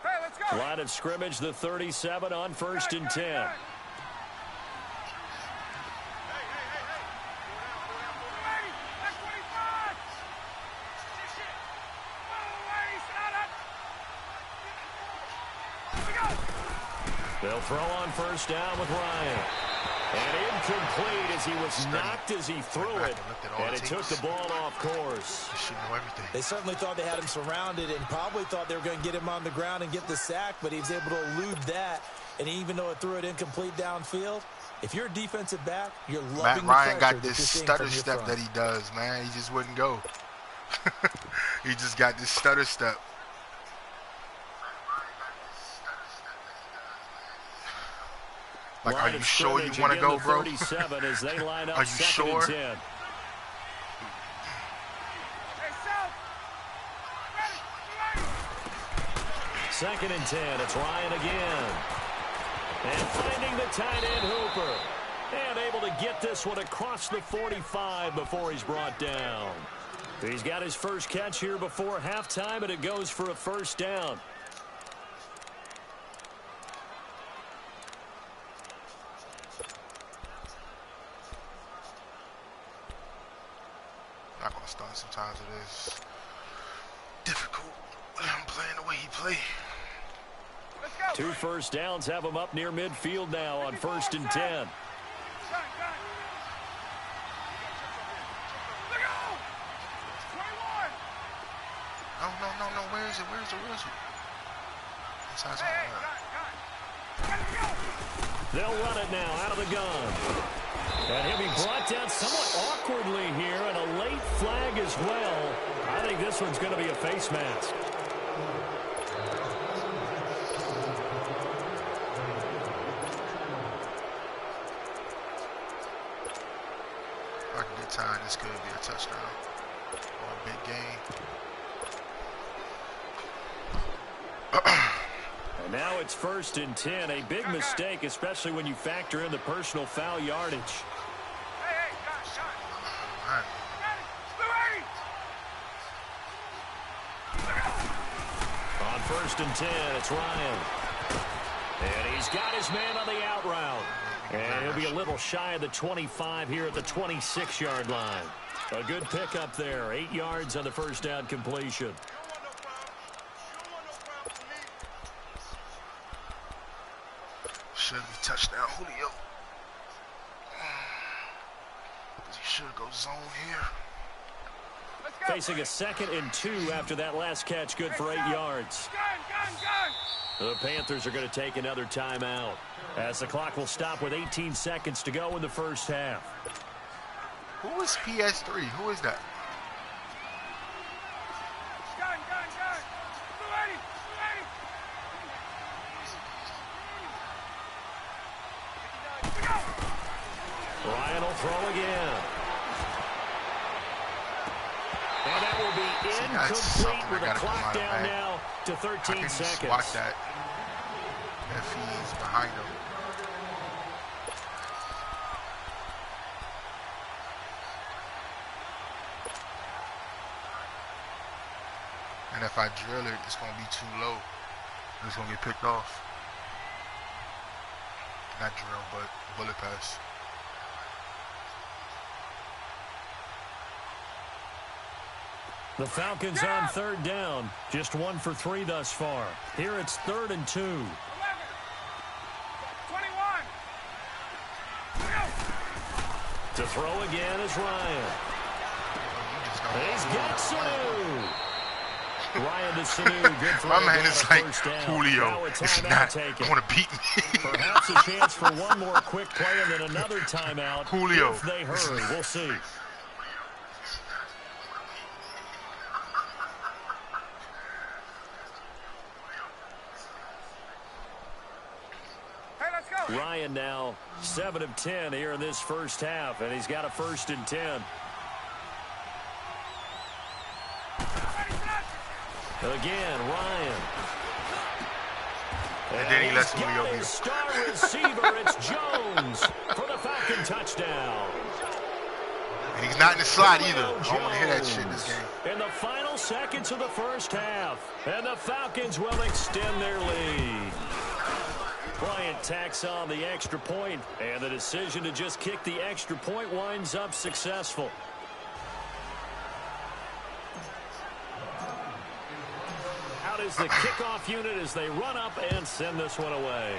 [SPEAKER 3] Hey, let's go.
[SPEAKER 8] Line of scrimmage, the 37 on 1st and 10. They'll throw on 1st down with Ryan. And incomplete as he was knocked as he threw it. And it took the ball off course.
[SPEAKER 9] They certainly thought they had him surrounded and probably thought they were going to get him on the ground and get the sack, but he was able to elude that. And even though it threw it incomplete downfield, if you're a defensive back, you're loving
[SPEAKER 4] Matt Ryan
[SPEAKER 9] the
[SPEAKER 4] got this stutter step that he does, man. He just wouldn't go. He just got this stutter step. Like, are you sure you want to go, bro?
[SPEAKER 8] As they line up.
[SPEAKER 4] Are you sure?
[SPEAKER 8] Second and 10. It's Ryan again. And finding the tight end Hooper. And able to get this one across the 45 before he's brought down. He's got his first catch here before halftime, and it goes for a first down.
[SPEAKER 4] Not going to start. Sometimes it is difficult. I'm playing the way he play.
[SPEAKER 8] 2 first downs have him up near midfield now on 1st and 10.
[SPEAKER 4] No. Where is it?
[SPEAKER 8] They'll run it now out of the gun. And he'll be brought down somewhat awkwardly here, and a late flag as well. I think this one's going to be a face mask.
[SPEAKER 4] If I can get time, this could be a touchdown or a big game.
[SPEAKER 8] And now it's 1st and 10. A big mistake, especially when you factor in the personal foul yardage. On 1st and 10, it's Ryan. And he's got his man on the out route. And he'll be a little shy of the 25 here at the 26-yard line. A good pickup there. 8 yards on the first down completion.
[SPEAKER 4] Should be touchdown, Julio. He should go zone here.
[SPEAKER 8] Facing a 2nd and 2 after that last catch, good for 8 yards. The Panthers are going to take another timeout as the clock will stop with 18 seconds to go in the first half.
[SPEAKER 4] Who is PS3? Who is that?
[SPEAKER 8] Ryan will throw again. And that will be incomplete with a clock down now to 13 seconds.
[SPEAKER 4] Watch that. If he's behind him. And if I drill it, it's going to be too low. It's going to get picked off. Not drill, but bullet pass.
[SPEAKER 8] The Falcons on 3rd down. Just 1 for 3 thus far. Here it's 3rd and 2.
[SPEAKER 3] 21.
[SPEAKER 8] To throw again is Ryan. He's got Sanu. Ryan to Sanu. Good for
[SPEAKER 4] my man is like
[SPEAKER 8] Julio.
[SPEAKER 4] It's not going to beat me.
[SPEAKER 8] Perhaps a chance for one more quick play and then another timeout.
[SPEAKER 4] Julio.
[SPEAKER 8] If they hurry, we'll see. Ryan now 7 of 10 here in this first half, and he's got a 1st and 10. Again, Ryan.
[SPEAKER 4] And then he lets Julio be.
[SPEAKER 8] Star receiver, it's Jones for the Falcon touchdown.
[SPEAKER 4] And he's not in the slot either. I don't want to hear that shit in this game.
[SPEAKER 8] In the final seconds of the first half, and the Falcons will extend their lead. Bryant tacks on the extra point, and the decision to just kick the extra point winds up successful. Out is the kickoff unit as they run up and send this one away.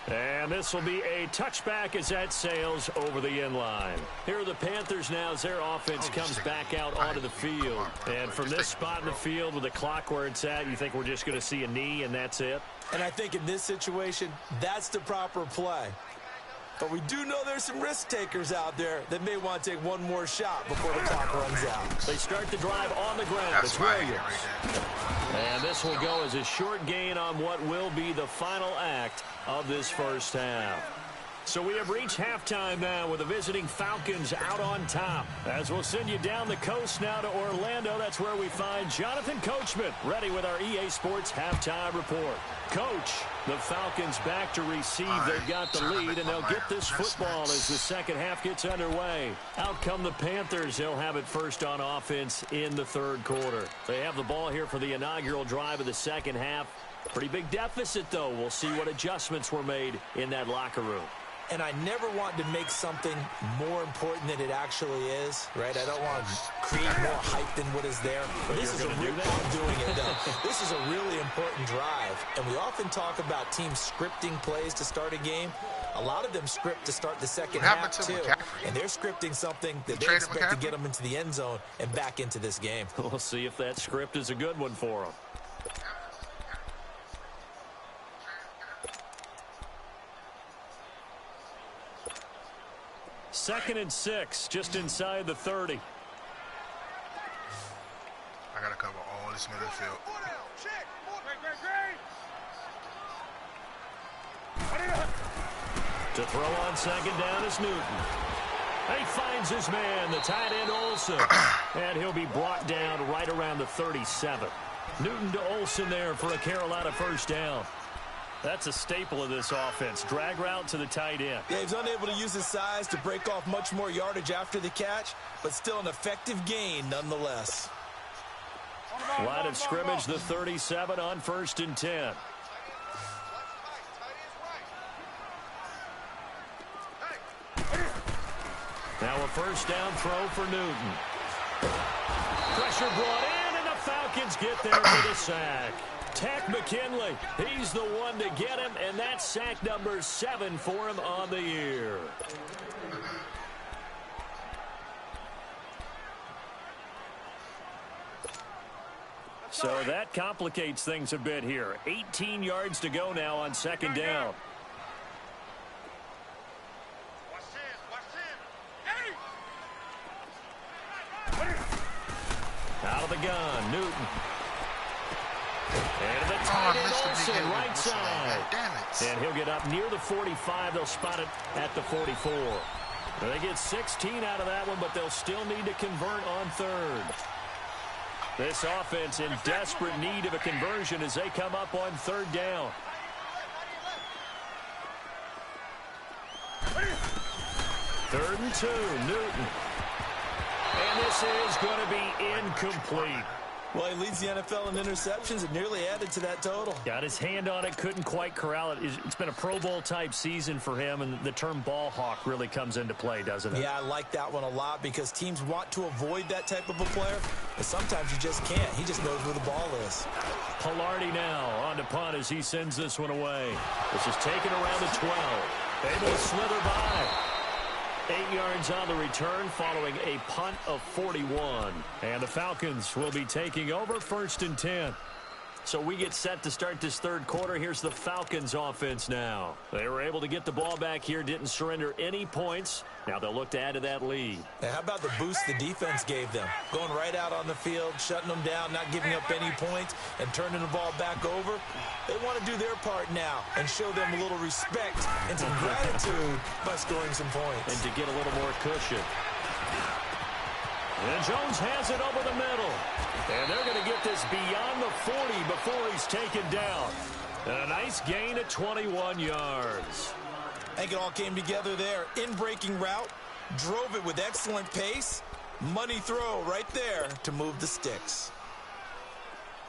[SPEAKER 8] And this will be a touchback as that sails over the end line. Here are the Panthers now as their offense comes back out onto the field. And from this spot in the field with the clock where it's at, you think we're just going to see a knee and that's it?
[SPEAKER 9] And I think in this situation, that's the proper play. But we do know there's some risk takers out there that may want to take one more shot before the clock runs out.
[SPEAKER 8] They start the drive on the ground.
[SPEAKER 4] That's
[SPEAKER 8] It's
[SPEAKER 4] right.
[SPEAKER 8] Williams. And this will go as a short gain on what will be the final act of this first half. So we have reached halftime now with the visiting Falcons out on top. As we'll send you down the coast now to Orlando, that's where we find Jonathan Coachman ready with our EA Sports halftime report. Coach, the Falcons back to receive. They've got the lead, and they'll get this football as the second half gets underway. Out come the Panthers. They'll have it first on offense in the third quarter. They have the ball here for the inaugural drive of the second half. Pretty big deficit, though. We'll see what adjustments were made in that locker room.
[SPEAKER 9] And I never want to make something more important than it actually is, right? I don't want to create more hype than what is there. But this is a real doing it, though. This is a really important drive. And we often talk about teams scripting plays to start a game. A lot of them script to start the second half, too. And they're scripting something that they expect to get them into the end zone and back into this game.
[SPEAKER 8] We'll see if that script is a good one for them. Second and 6, just inside the 30.
[SPEAKER 4] I got to cover all this middle field.
[SPEAKER 8] To throw on second down is Newton. He finds his man, the tight end Olsen. And he'll be brought down right around the 37. Newton to Olsen there for a Carolina first down. That's a staple of this offense. Drag route to the tight end.
[SPEAKER 9] Yeah, he's unable to use his size to break off much more yardage after the catch, but still an effective gain nonetheless.
[SPEAKER 8] Line of scrimmage, the 37 on 1st and 10. Now a first down throw for Newton. Pressure brought in, and the Falcons get there for the sack. Tack McKinley, he's the one to get him, and that's sack number 7 for him on the year. So that complicates things a bit here. 18 yards to go now on second down. Out of the gun, Newton. And the tight end Olsen, right side.
[SPEAKER 4] Damn it.
[SPEAKER 8] And he'll get up near the 45. They'll spot it at the 44. They get 16 out of that one, but they'll still need to convert on third. This offense in desperate need of a conversion as they come up on third down. Third and 2, Newton. And this is going to be incomplete.
[SPEAKER 9] Well, he leads the NFL in interceptions and nearly added to that total.
[SPEAKER 8] Got his hand on it, couldn't quite corral it. It's been a Pro Bowl-type season for him, and the term ball hawk really comes into play, doesn't it?
[SPEAKER 9] Yeah, I like that one a lot because teams want to avoid that type of a player, but sometimes you just can't. He just knows where the ball is.
[SPEAKER 8] Pilardi now on to punt as he sends this one away. This is taken around the 12. Able to slither by. 8 yards on the return following a punt of 41. And the Falcons will be taking over 1st and 10. So we get set to start this third quarter. Here's the Falcons offense now. They were able to get the ball back here, didn't surrender any points. Now they'll look to add to that lead.
[SPEAKER 9] Now, how about the boost the defense gave them? Going right out on the field, shutting them down, not giving up any points, and turning the ball back over. They want to do their part now and show them a little respect and some gratitude by scoring some points.
[SPEAKER 8] And to get a little more cushion. And Jones has it over the middle. And they're going to get this beyond the 40 before he's taken down. And a nice gain of 21 yards.
[SPEAKER 9] I think it all came together there. In-breaking route, drove it with excellent pace. Money throw right there to move the sticks.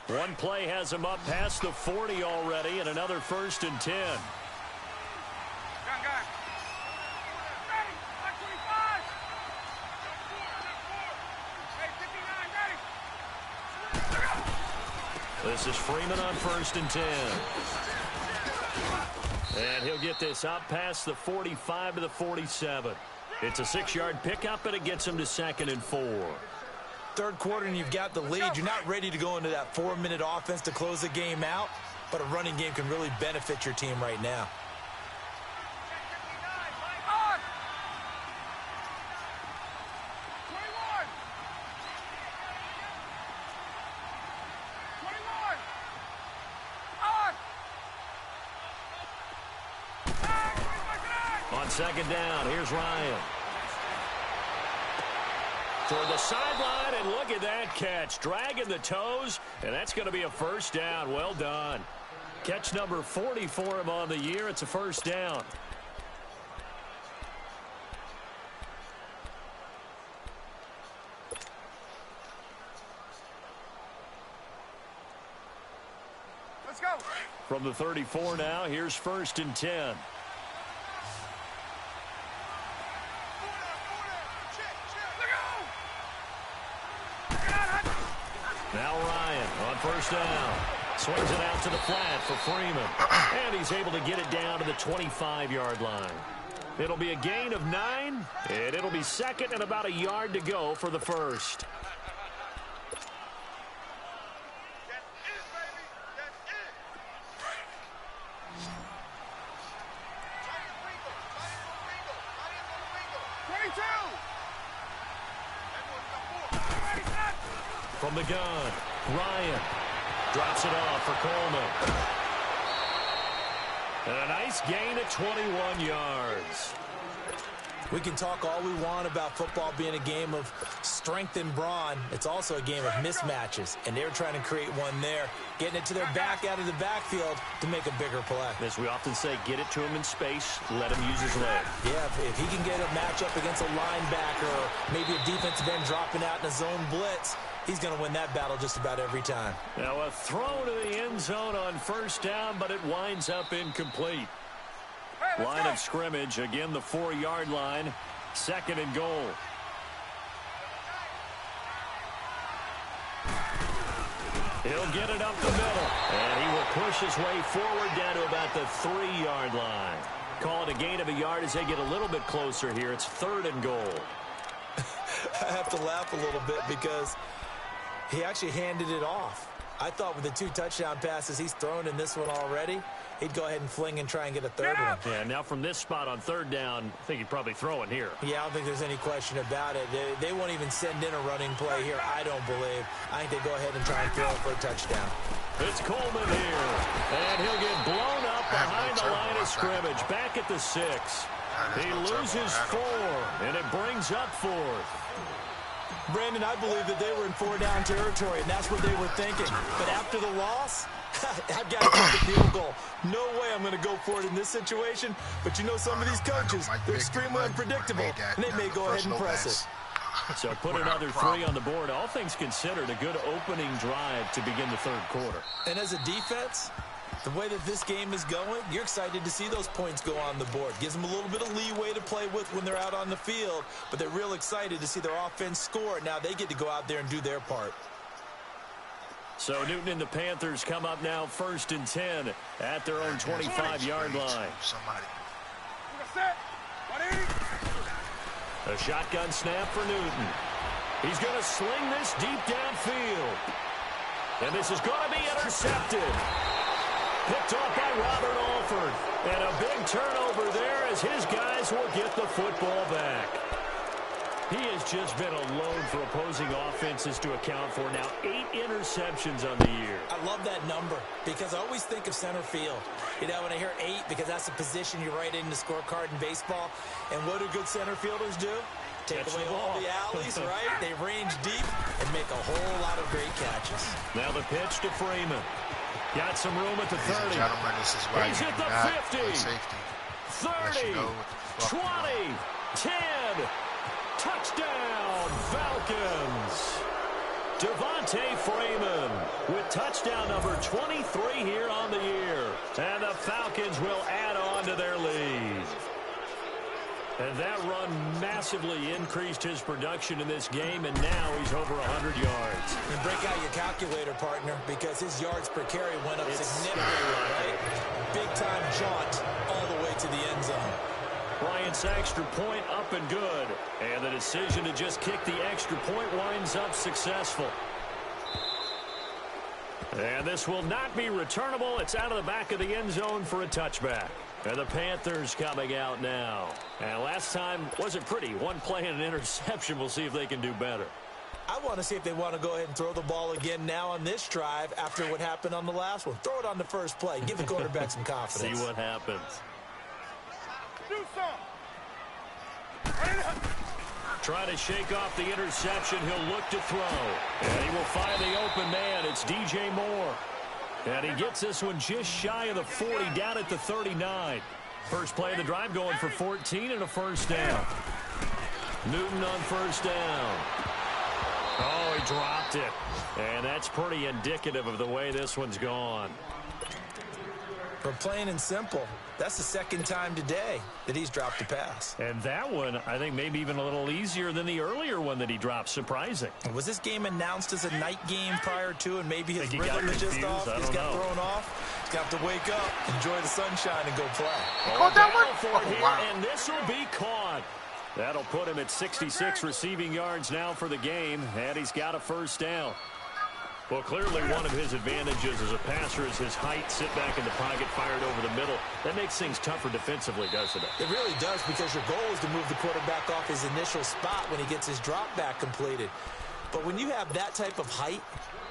[SPEAKER 8] One play has him up past the 40 already, and another 1st and 10. This is Freeman on 1st and 10. And he'll get this up past the 45 to the 47. It's a 6-yard pickup, and it gets him to 2nd and 4.
[SPEAKER 9] Third quarter, and you've got the lead. You're not ready to go into that 4-minute offense to close the game out, but a running game can really benefit your team right now.
[SPEAKER 8] second down. Here's Ryan. Toward the sideline, and look at that catch. Dragging the toes, and that's going to be a first down. Well done. Catch number 40 for him on the year. It's a first down.
[SPEAKER 3] Let's go.
[SPEAKER 8] From the 34 now, here's 1st and 10. Now Ryan on first down. Swings it out to the flat for Freeman. And he's able to get it down to the 25-yard line. It'll be a gain of 9, and it'll be second and about a yard to go for the first. From the gun, Ryan drops it off for Coleman. And a nice gain of 21 yards.
[SPEAKER 9] We can talk all we want about football being a game of strength and brawn. It's also a game of mismatches, and they're trying to create one there, getting it to their back out of the backfield to make a bigger play.
[SPEAKER 8] As we often say, get it to him in space, let him use his leg.
[SPEAKER 9] Yeah, if he can get a matchup against a linebacker or maybe a defensive end dropping out in a zone blitz, he's going to win that battle just about every time.
[SPEAKER 8] Now a throw to the end zone on first down, but it winds up incomplete. Line of scrimmage, again the 4-yard line, 2nd and goal. He'll get it up the middle, and he will push his way forward down to about the 3-yard line. Call it a gain of a yard as they get a little bit closer here. It's 3rd and goal.
[SPEAKER 9] I have to laugh a little bit because he actually handed it off. I thought with the 2 touchdown passes he's thrown in this one already, he'd go ahead and fling and try and get a 3rd one.
[SPEAKER 8] Yeah, now from this spot on 3rd down, I think he'd probably throw it here.
[SPEAKER 9] Yeah, I don't think there's any question about it. They won't even send in a running play here, I don't believe. I think they go ahead and try and throw it for a touchdown.
[SPEAKER 8] It's Coleman here, and he'll get blown up behind the line of scrimmage, back at the 6. He loses 4, and it brings up 4th.
[SPEAKER 9] Brandon, I believe that they were in 4-down territory, and that's what they were thinking. But after the loss, I've got to kick the field goal. No way I'm going to go for it in this situation. But you know some of these coaches, they're extremely unpredictable, and they may go ahead and press it.
[SPEAKER 8] So put another 3 on the board. All things considered, a good opening drive to begin the 3rd quarter.
[SPEAKER 9] And as a defense, the way that this game is going, you're excited to see those points go on the board. Gives them a little bit of leeway to play with when they're out on the field, but they're real excited to see their offense score. Now they get to go out there and do their part.
[SPEAKER 8] So Newton and the Panthers come up now 1st and 10 at their own 25-yard line. A shotgun snap for Newton. He's going to sling this deep downfield. And this is going to be intercepted. Picked off by Robert Alford. And a big turnover there as his guys will get the football back. He has just been a load for opposing offenses to account for. Now 8 interceptions on the year.
[SPEAKER 9] I love that number because I always think of center field. You know, when I hear 8, because that's the position you write in the scorecard in baseball. And what do good center fielders do? Take away all the alleys, right? They range deep and make a whole lot of great catches.
[SPEAKER 8] Now the pitch to Freeman. Got some room at the 30.
[SPEAKER 4] Ladies and gentlemen, this is why
[SPEAKER 8] he's
[SPEAKER 4] you
[SPEAKER 8] at
[SPEAKER 4] do
[SPEAKER 8] the
[SPEAKER 4] not
[SPEAKER 8] 50,
[SPEAKER 4] play safety.
[SPEAKER 8] 30,
[SPEAKER 4] You know what the fuck
[SPEAKER 8] 20, 10. Touchdown, Falcons. Devontae Freeman with touchdown number 23 here on the year. And the Falcons will add on to their lead. And that run massively increased his production in this game, and now he's over 100 yards.
[SPEAKER 9] And break out your calculator, partner, because his yards per carry went up significantly, right? Big-time jaunt all the way to the end zone.
[SPEAKER 8] Bryant's extra point up and good. And the decision to just kick the extra point winds up successful. And this will not be returnable. It's out of the back of the end zone for a touchback. And the Panthers coming out now. And last time wasn't pretty. One play and an interception. We'll see if they can do better.
[SPEAKER 9] I want to see if they want to go ahead and throw the ball again now on this drive after what happened on the last one. Throw it on the first play. Give the quarterback some confidence.
[SPEAKER 8] See what happens.
[SPEAKER 3] Do something.
[SPEAKER 8] Trying to shake off the interception. He'll look to throw. And he will find the open man. It's DJ Moore. And he gets this one just shy of the 40, down at the 39. First play of the drive going for 14 and a first down. Newton on first down. Oh, he dropped it. And that's pretty indicative of the way this one's gone.
[SPEAKER 9] For plain and simple, that's the second time today that he's dropped a pass.
[SPEAKER 8] And that one, I think, maybe even a little easier than the earlier one that he dropped. Surprising.
[SPEAKER 9] Was this game announced as a night game prior to, and maybe his rhythm is just off? He's got thrown off. He's got to wake up, enjoy the sunshine, and go play.
[SPEAKER 4] Caught that one?
[SPEAKER 8] For it here, and this will be caught. That'll put him at 66 receiving yards now for the game, and he's got a first down. Well, clearly one of his advantages as a passer is his height, sit back in the pocket, fired over the middle. That makes things tougher defensively, doesn't it?
[SPEAKER 9] It really does, because your goal is to move the quarterback off his initial spot when he gets his drop back completed. But when you have that type of height,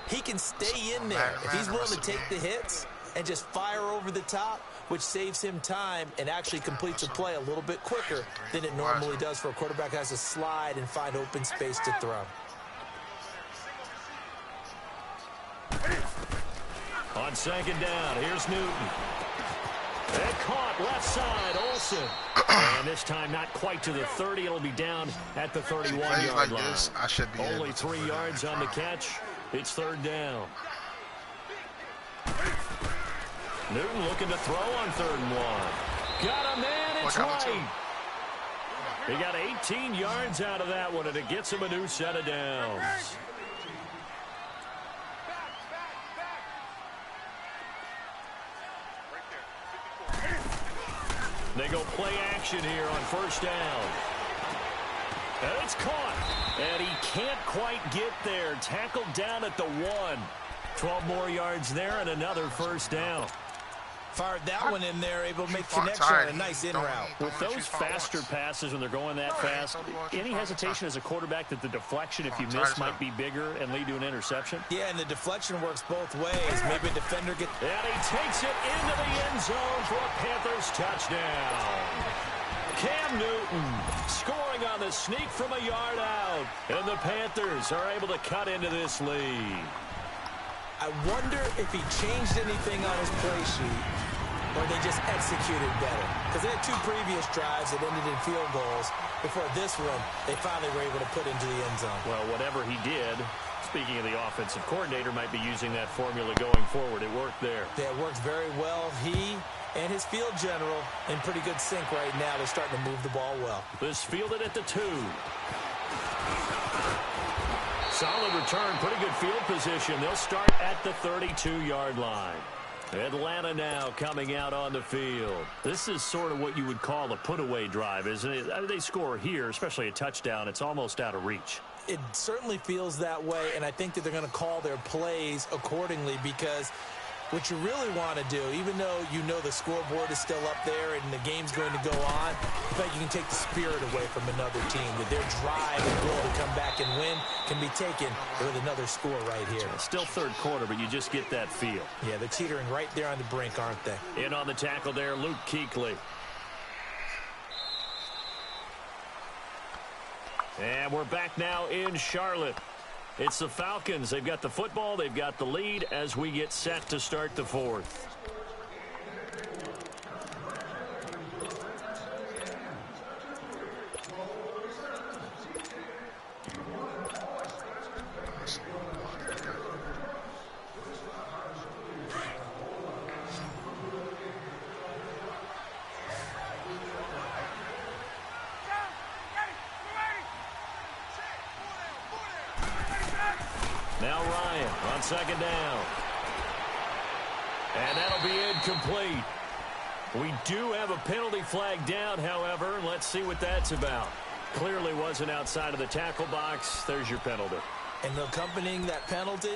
[SPEAKER 9] he can stay in there. If he's willing to take the hits and just fire over the top, which saves him time and actually completes a play a little bit quicker than it normally does for a quarterback who has to slide and find open space to throw.
[SPEAKER 8] On second down, here's Newton. And caught left side, Olsen. And this time not quite to the 30. It'll be down at the 31-yard line.
[SPEAKER 4] This, I should be
[SPEAKER 8] only 3 yards on the catch. It's third down. Newton looking to throw on 3rd and 1. Got a man, it's right. He got 18 yards out of that one, and it gets him a new set of downs. They go play action here on first down. And it's caught. And he can't quite get there. Tackled down at the 1. 12 more yards there and another first down.
[SPEAKER 9] Fired that one in there, able to make connection on a nice in route.
[SPEAKER 8] With those faster passes when they're going that fast, any hesitation as a quarterback that the deflection, if you miss, might be bigger and lead to an interception?
[SPEAKER 9] Yeah, and the deflection works both ways. Maybe a defender gets...
[SPEAKER 8] And he takes it into the end zone for a Panthers touchdown. Cam Newton scoring on the sneak from a yard out. And the Panthers are able to cut into this lead.
[SPEAKER 9] I wonder if he changed anything on his play sheet, or they just executed better. Because they had 2 previous drives that ended in field goals. Before this one, they finally were able to put into the end zone.
[SPEAKER 8] Well, whatever he did, speaking of the offensive coordinator, might be using that formula going forward. It worked there.
[SPEAKER 9] Yeah, it worked very well. He and his field general in pretty good sync right now. They're starting to move the ball well.
[SPEAKER 8] This fielded at the 2. Solid return, pretty good field position. They'll start at the 32-yard line. Atlanta now coming out on the field. This is sort of what you would call a put-away drive, isn't it? I mean, they score here, especially a touchdown. It's almost out of reach.
[SPEAKER 9] It certainly feels that way, and I think that they're going to call their plays accordingly, because what you really want to do, even though you know the scoreboard is still up there and the game's going to go on, I think you can take the spirit away from another team, that their drive and will to come back and win can be taken with another score right here.
[SPEAKER 8] Still third quarter, but you just get that feel.
[SPEAKER 9] Yeah, they're teetering right there on the brink, aren't they?
[SPEAKER 8] In on the tackle there, Luke Kuechly. And we're back now in Charlotte. It's the Falcons. They've got the football. They've got the lead as we get set to start the 4th. Now Ryan on second down. And that'll be incomplete. We do have a penalty flag down, however. Let's see what that's about. Clearly wasn't outside of the tackle box. There's your penalty.
[SPEAKER 9] And accompanying that penalty,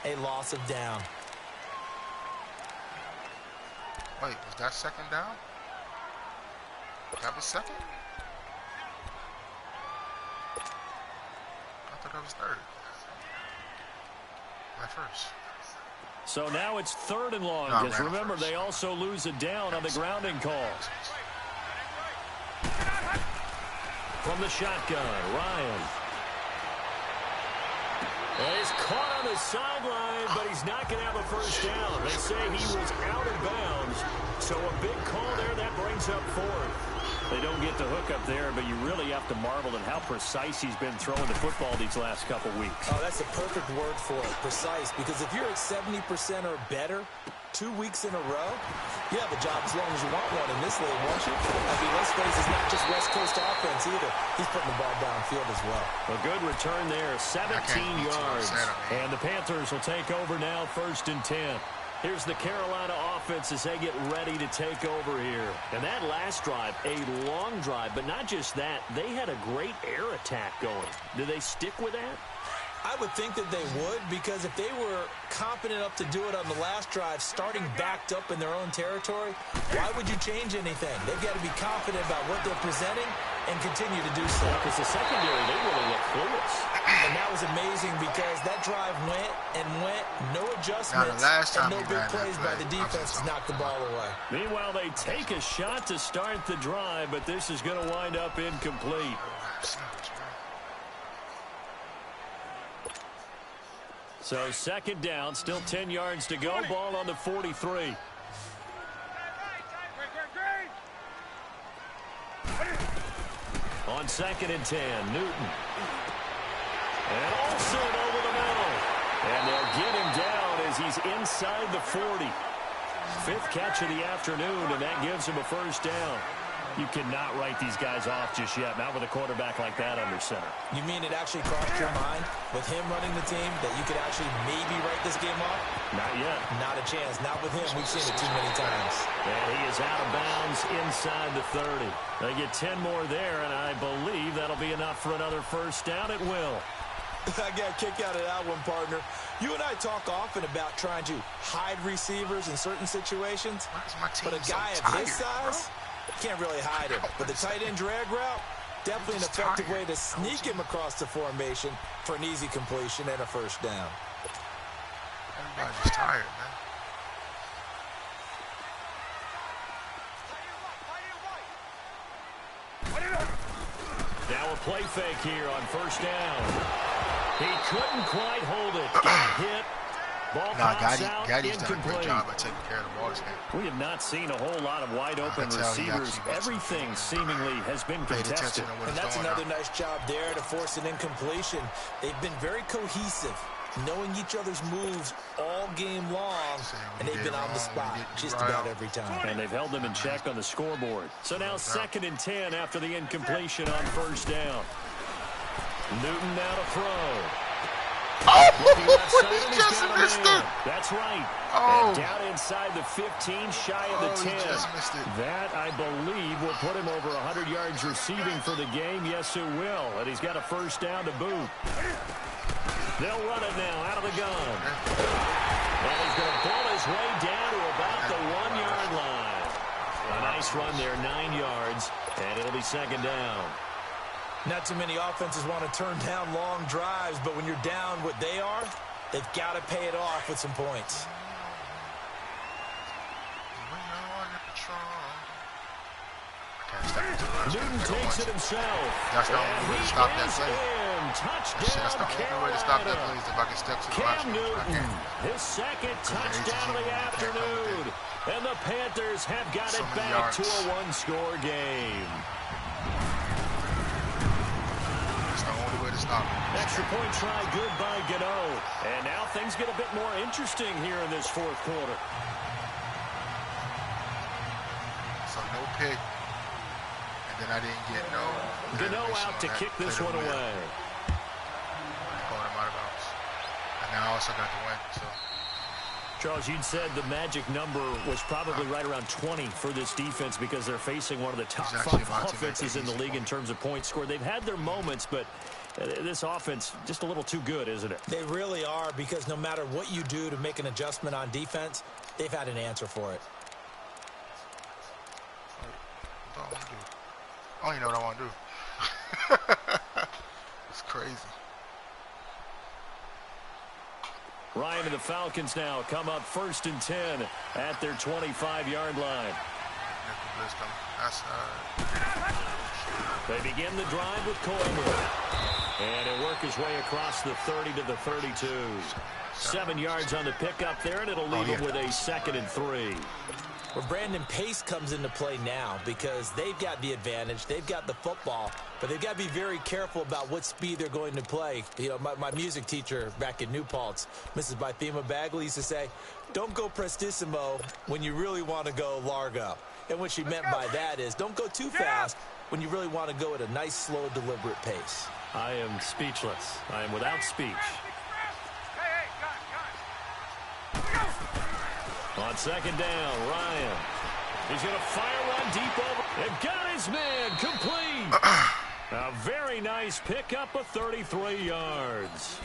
[SPEAKER 9] a loss of down.
[SPEAKER 4] Wait, was that second down? That was second? I thought that was third. At first.
[SPEAKER 8] So now it's 3rd and long, because remember, they also lose a down on the grounding call. from the shotgun. Ryan. And he's caught on the sideline, but he's not going to have a first down. They say he was out of bounds. So a big call there. That brings up fourth. They don't get the hook up there, but you really have to marvel at how precise he's been throwing the football these last couple weeks.
[SPEAKER 9] Oh, that's a perfect word for it, precise. Because if you're at 70% or better 2 weeks in a row, you have a job as long as you want one in this league, won't you? I mean, let's face it, it's not just West Coast offense either. He's putting the ball downfield as well.
[SPEAKER 8] A good return there, 17 yards. And the Panthers will take over now, 1st and 10. Here's the Carolina offense as they get ready to take over here. And that last drive, a long drive, but not just that. They had a great air attack going. Do they stick with that?
[SPEAKER 9] I would think that they would, because if they were confident enough to do it on the last drive, starting backed up in their own territory, why would you change anything? They've got to be confident about what they're presenting and continue to do so.
[SPEAKER 8] Because the secondary, they really look clueless.
[SPEAKER 9] And that was amazing because that drive went and went, no adjustments, and no big plays by the defense to knock the ball away.
[SPEAKER 8] Meanwhile, they take a shot to start the drive, but this is going to wind up incomplete. So 2nd down, still 10 yards to go. Ball on the 43. On 2nd and 10, Newton. And Olsen over the middle. And they'll get him down as he's inside the 40. 5th catch of the afternoon, and that gives him a first down. You cannot write these guys off just yet, not with a quarterback like that under center.
[SPEAKER 9] You mean it actually crossed your mind with him running the team that you could actually maybe write this game off?
[SPEAKER 8] Not yet.
[SPEAKER 9] Not a chance. Not with him. We've seen it too many times.
[SPEAKER 8] And he is out of bounds inside the 30. They get 10 more there, and I believe that'll be enough for another first down. It will.
[SPEAKER 9] I got a kick out of that one, partner. You and I talk often about trying to hide receivers in certain situations. But a guy of his size can't really hide him. But the tight end drag route, definitely an effective way to sneak him across the formation for an easy completion and a first down.
[SPEAKER 4] Everybody's just tired, man.
[SPEAKER 8] Now a play fake here on first down. He couldn't quite hold it. Got hit. Ball pops out,
[SPEAKER 4] Gaddy's done a great
[SPEAKER 8] incomplete.
[SPEAKER 4] job at taking care of the ball this game.
[SPEAKER 8] We have not seen a whole lot of wide-open receivers. Everything seemingly has been contested.
[SPEAKER 9] And that's another nice job there to force an incompletion. They've been very cohesive, knowing each other's moves all game long, and they've been on the spot just about every time.
[SPEAKER 8] And they've held them in check on the scoreboard. So now 2nd and 10 after the incompletion on first down. Newton now to throw.
[SPEAKER 4] Oh, he just missed it.
[SPEAKER 8] That's right.
[SPEAKER 4] Oh.
[SPEAKER 8] And down inside the 15, shy of the 10.
[SPEAKER 4] He just missed it.
[SPEAKER 8] That, I believe, will put him over 100 yards receiving for the game. Yes, it will. And he's got a first down to boot. They'll run it now out of the gun. And he's going to pull his way down to about the 1-yard line. A nice run there, 9 yards, and it'll be 2nd down.
[SPEAKER 9] Not too many offenses want to turn down long drives, but when you're down what they are, they've got to pay it off with some points.
[SPEAKER 8] Newton takes it himself.
[SPEAKER 4] That's the only way to stop that play.
[SPEAKER 8] Touchdown,
[SPEAKER 4] That's the only way to stop that play is if I can step to the line.
[SPEAKER 8] Cam Newton, his 2nd touchdown of the afternoon. And the Panthers have got it back to a 1-score game. Extra point try good by Gano. And now things get a bit more interesting here in this 4th quarter.
[SPEAKER 4] So no pick. And then I didn't get
[SPEAKER 8] Gano out to kick this one away.
[SPEAKER 4] Called him out of bounds. And now I also got the win. So.
[SPEAKER 8] Charles, you'd said the magic number was probably right around 20 for this defense because they're facing one of the top 5 offenses in the league in terms of points scored. They've had their moments, but this offense just a little too good, isn't it? They really are, because no matter what you do to make an adjustment on defense, they've had an answer for it.
[SPEAKER 4] Oh, you know what I want to do. It's crazy.
[SPEAKER 8] Ryan and the Falcons now come up 1st and 10 at their 25-yard line. They begin the drive with Coleman. And he'll work his way across the 30 to the 32. 7 yards on the pickup there, and it'll leave him with a 2nd and 3.
[SPEAKER 9] Well, Brandon, pace comes into play now because they've got the advantage. They've got the football, but they've got to be very careful about what speed they're going to play. You know, my music teacher back in New Paltz, Mrs. Bythema Bagley, used to say, don't go prestissimo when you really want to go largo. And what she meant by that is don't go too fast when you really want to go at a nice, slow, deliberate pace.
[SPEAKER 8] I am speechless. I am without speech. On 2nd down, Ryan. He's going to fire one deep over. They've got his man complete. A very nice pickup of 33 yards.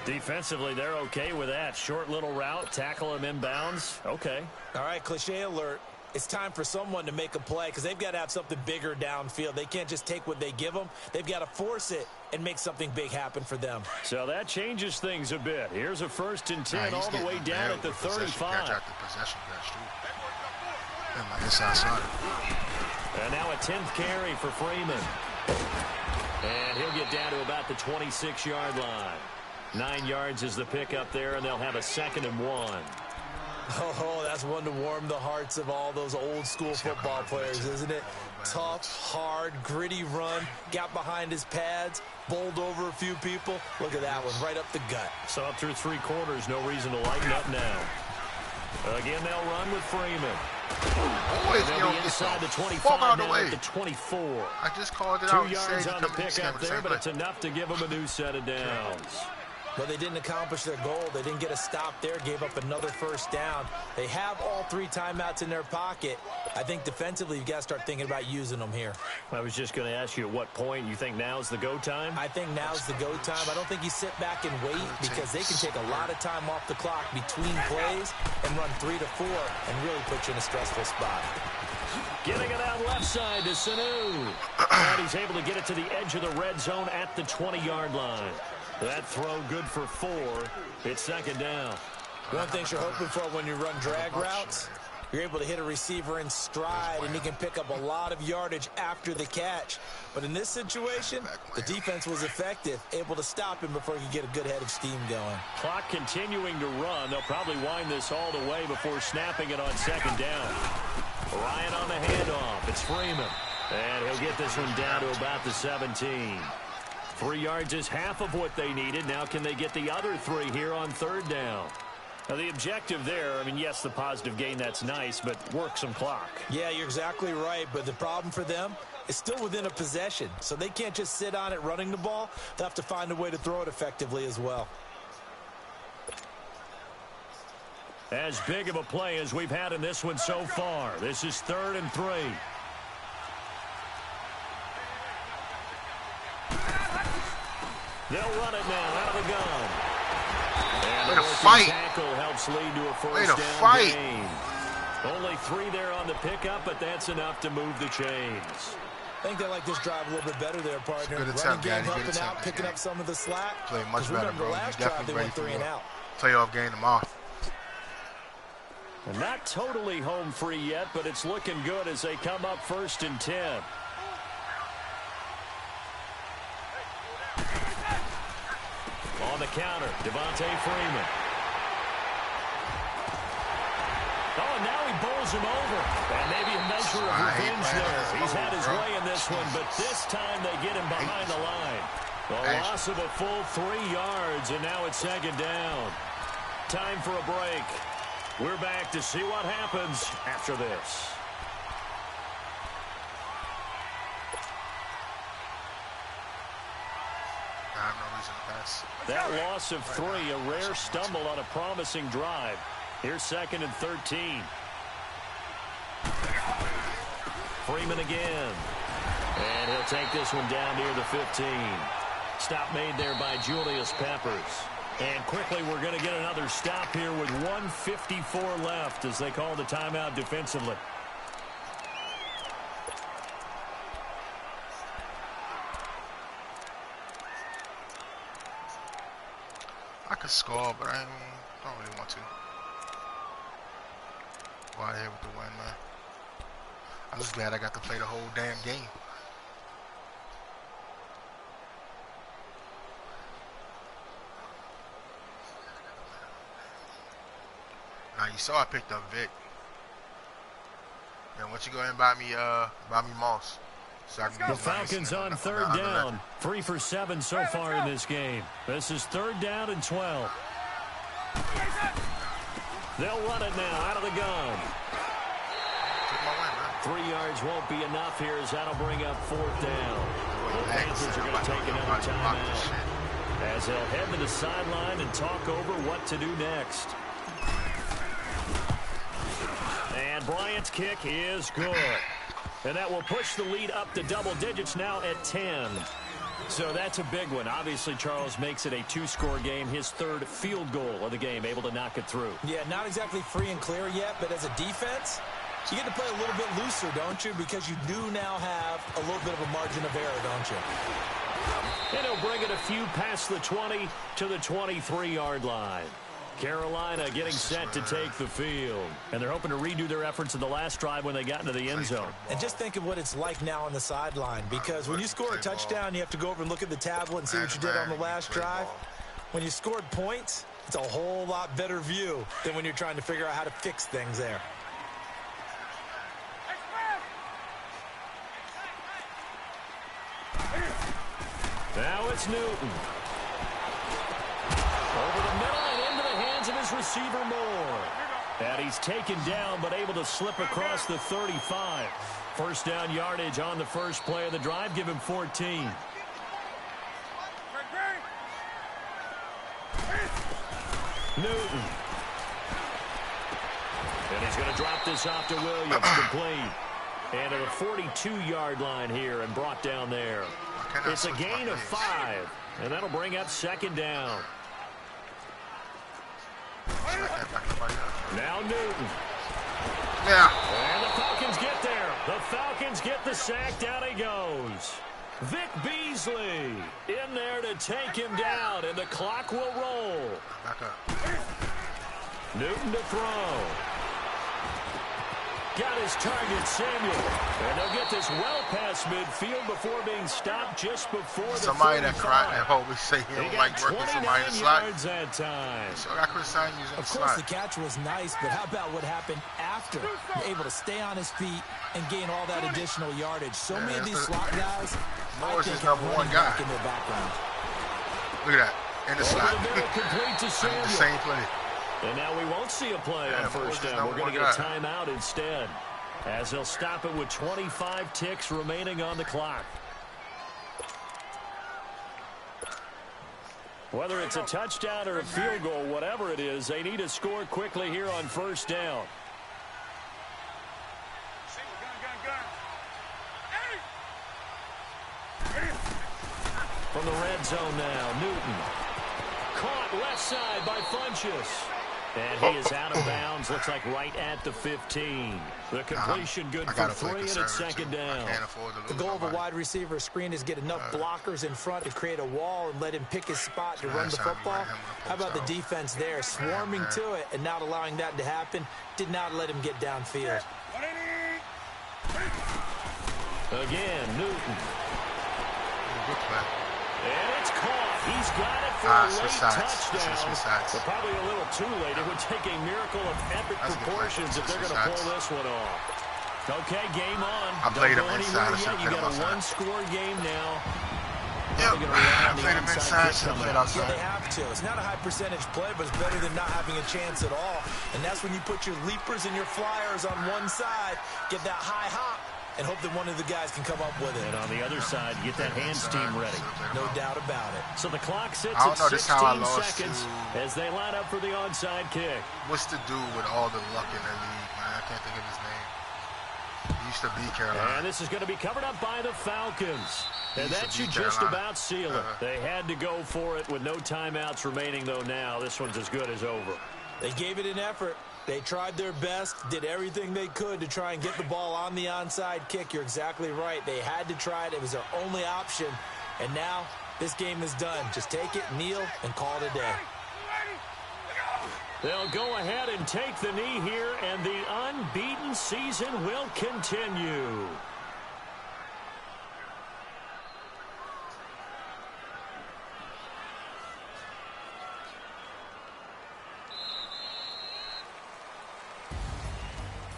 [SPEAKER 8] Defensively, they're okay with that. Short little route, tackle him inbounds. Okay.
[SPEAKER 9] All right, cliche alert. It's time for someone to make a play because they've got to have something bigger downfield. They can't just take what they give them. They've got to force it and make something big happen for them.
[SPEAKER 8] So that changes things a bit. Here's a 1st and 10 all the way down at the 35. And now a 10th carry for Freeman. And he'll get down to about the 26-yard line. 9 yards is the pickup there, and they'll have a 2nd and 1.
[SPEAKER 9] Oh, that's one to warm the hearts of all those old-school football players, isn't it? Tough, hard, gritty run, got behind his pads, bowled over a few people. Look at that one, right up the gut.
[SPEAKER 8] So up through 3 quarters, no reason to lighten up now. Again, they'll run with Freeman. They'll be inside the 25 now at the 24.
[SPEAKER 4] I just called it
[SPEAKER 8] 2
[SPEAKER 4] out.
[SPEAKER 8] yards on the pickup there, but it's enough to give them a new set of downs.
[SPEAKER 9] But they didn't accomplish their goal. They didn't get a stop there, gave up another 1st down. They have all 3 timeouts in their pocket. I think defensively, you've got to start thinking about using them here.
[SPEAKER 8] I was just going to ask you at what point you think now's the go time?
[SPEAKER 9] I think now's the go time. I don't think you sit back and wait because they can take a lot of time off the clock between plays and run 3 to 4 and really put you in a stressful spot.
[SPEAKER 8] Getting it out left side to Sanu. And he's able to get it to the edge of the red zone at the 20-yard line. That throw good for 4. It's 2nd down.
[SPEAKER 9] One thing you're hoping for when you run drag routes, you're able to hit a receiver in stride, and he can pick up a lot of yardage after the catch. But in this situation, the defense was effective, able to stop him before he could get a good head of steam going.
[SPEAKER 8] Clock continuing to run. They'll probably wind this all the way before snapping it on 2nd down. Ryan on the handoff. It's Freeman. And he'll get this one down to about the 17. 3 yards is half of what they needed. Now can they get the other 3 here on 3rd down? Now the objective there, I mean, yes, the positive gain, that's nice, but work some clock.
[SPEAKER 9] Yeah, you're exactly right, but the problem for them is still within a possession, so they can't just sit on it running the ball. They'll have to find a way to throw it effectively as well.
[SPEAKER 8] As big of a play as we've had in this one so far. This is 3rd and 3. They'll run it now out of the gun. And the tackle helps lead to a 1st down gain. Only 3 there on the pickup, but that's enough to move the chains.
[SPEAKER 9] I think they like this drive a little bit better there, partner.
[SPEAKER 4] Good attempt,
[SPEAKER 9] Running game helping out, picking up some of the slack.
[SPEAKER 4] Play much better, bro.
[SPEAKER 9] Last drive, they went 3 and out.
[SPEAKER 4] Playoff game tomorrow.
[SPEAKER 8] And not totally home free yet, but it's looking good as they come up 1st and 10. On the counter, Devontae Freeman. Oh, and now he bowls him over. And maybe a measure of revenge there. He's had his way in this one, but this time they get him behind the line. The loss of a full 3 yards, and now it's 2nd down. Time for a break. We're back to see what happens after this. That loss of 3, a rare stumble on a promising drive. Here's 2nd and 13. Freeman again. And he'll take this one down near the 15. Stop made there by Julius Peppers. And quickly we're going to get another stop here with 1:54 left as they call the timeout defensively.
[SPEAKER 4] I could score, but I don't really want to. Go out here with the win, man. I'm just glad I got to play the whole damn game. Now you saw I picked up Vic. And once you go ahead and buy me Moss. So I can
[SPEAKER 8] the Falcons on third down. 3 for 7 so far in this game. This is 3rd down and 12. They'll run it now out of the gun. 3 yards won't be enough here as that'll bring up 4th down. The Panthers are going to take another timeout as they'll head to the sideline and talk over what to do next. And Bryant's kick is good. And that will push the lead up to double digits now at 10. So that's a big one. Obviously, Charles makes it a 2-score game. His 3rd field goal of the game, able to knock it through.
[SPEAKER 9] Yeah, not exactly free and clear yet, but as a defense, you get to play a little bit looser, don't you? Because you do now have a little bit of a margin of error, don't you?
[SPEAKER 8] And he'll bring it a few past the 20 to the 23-yard line. Carolina getting set to take the field. And they're hoping to redo their efforts in the last drive when they got into the end zone.
[SPEAKER 9] And just think of what it's like now on the sideline. Because when you score a touchdown, you have to go over and look at the tablet and see what you did on the last drive. When you scored points, it's a whole lot better view than when you're trying to figure out how to fix things there.
[SPEAKER 8] Now it's Newton. Over the middle and into the hands of his receiver Moore. And he's taken down but able to slip across the 35. 1st down yardage on the first play of the drive. Give him 14. Newton. And he's going to drop this off to Williams. Complete. And at the 42-yard line here and brought down there. It's a gain of 5. And that'll bring up 2nd down. Now Newton.
[SPEAKER 4] Yeah.
[SPEAKER 8] And the Falcons get there. The Falcons get the sack. Down he goes. Vic Beasley in there to take him down, and the clock will roll.
[SPEAKER 4] Back up.
[SPEAKER 8] Newton to throw. Got his target, Samuel. And they'll get this well past midfield before being stopped just before the
[SPEAKER 4] somebody
[SPEAKER 8] 35.
[SPEAKER 4] that cried and always say he don't like working somebody in the slot.
[SPEAKER 8] That time.
[SPEAKER 4] So I could sign you in the
[SPEAKER 9] Of course, the catch was nice, but how about what happened after? Able to stay on his feet and gain all that additional yardage. So many of these slot guys, I think, have running back in their background.
[SPEAKER 4] Look at that. In the slot.
[SPEAKER 8] Complete to Samuel.
[SPEAKER 4] The same play.
[SPEAKER 8] And now we won't see a play on 1st down. We're going to get a timeout instead, as they'll stop it with 25 ticks remaining on the clock. Whether it's a touchdown or a field goal, whatever it is, they need to score quickly here on 1st down. From the red zone now, Newton. Caught left side by Funchess. And he is out of bounds. Looks like right at the 15. The completion good for 3, and it's 2nd down.
[SPEAKER 9] The goal of a wide receiver screen is get enough blockers in front to create a wall and let him pick his spot to run the football. How about the defense there, swarming to it and not allowing that to happen? Did not let him get downfield.
[SPEAKER 8] Again, Newton. And it's caught. He's got it for a late touchdown. But probably a little too late. It would take a miracle of epic proportions if they're going to pull this one off. Okay, game on.
[SPEAKER 4] I played him inside.
[SPEAKER 8] You got a 1-score game now.
[SPEAKER 4] Yep. I played him inside.
[SPEAKER 9] Yeah, they have to. It's not a high percentage play, but it's better than not having a chance at all. And that's when you put your leapers and your flyers on one side, get that high hop, and hope that one of the guys can come up with it.
[SPEAKER 8] And on the other side, get that hands team ready.
[SPEAKER 9] No doubt about it.
[SPEAKER 8] So the clock sits at 16 seconds as they line up for the onside kick.
[SPEAKER 4] What's the dude with all the luck in the league, man? I can't think of his name. He used to be Carolina.
[SPEAKER 8] And this is going to be covered up by the Falcons. And that should just about seal it. They had to go for it with no timeouts remaining, though, now. This one's as good as over.
[SPEAKER 9] They gave it an effort. They tried their best, did everything they could to try and get the ball on the onside kick. You're exactly right. They had to try it. It was their only option. And now this game is done. Just take it, kneel, and call it a day.
[SPEAKER 8] They'll go ahead and take the knee here, and the unbeaten season will continue.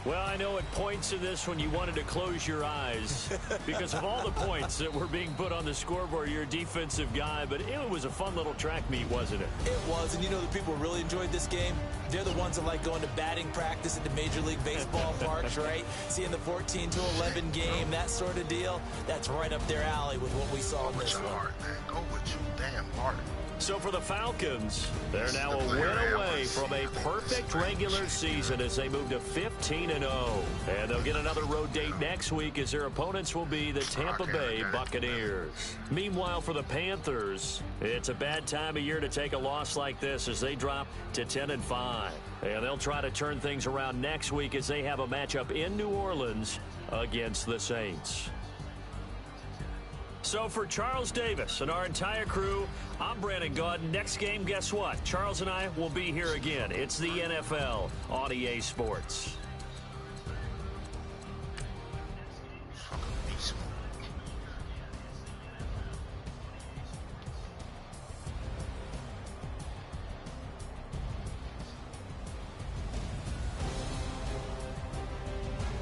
[SPEAKER 8] Well, I know at points in this when you wanted to close your eyes because of all the points that were being put on the scoreboard. You're a defensive guy, but it was a fun little track meet, wasn't it?
[SPEAKER 9] It was, and you know the people who really enjoyed this game? They're the ones that like going to batting practice at the Major League Baseball parks, right? Seeing the 14-11 game, that sort of deal. That's right up their alley with what we saw in this one.
[SPEAKER 4] Heart, man. Go with your damn heart.
[SPEAKER 8] So for the Falcons, they're now a win away from a perfect regular season as they move to 15-0. And they'll get another road date next week as their opponents will be the Tampa Bay Buccaneers. Meanwhile, for the Panthers, it's a bad time of year to take a loss like this as they drop to 10-5. And they'll try to turn things around next week as they have a matchup in New Orleans against the Saints. So for Charles Davis and our entire crew, I'm Brandon Gaudin. Next game, guess what? Charles and I will be here again. It's the NFL on EA Sports.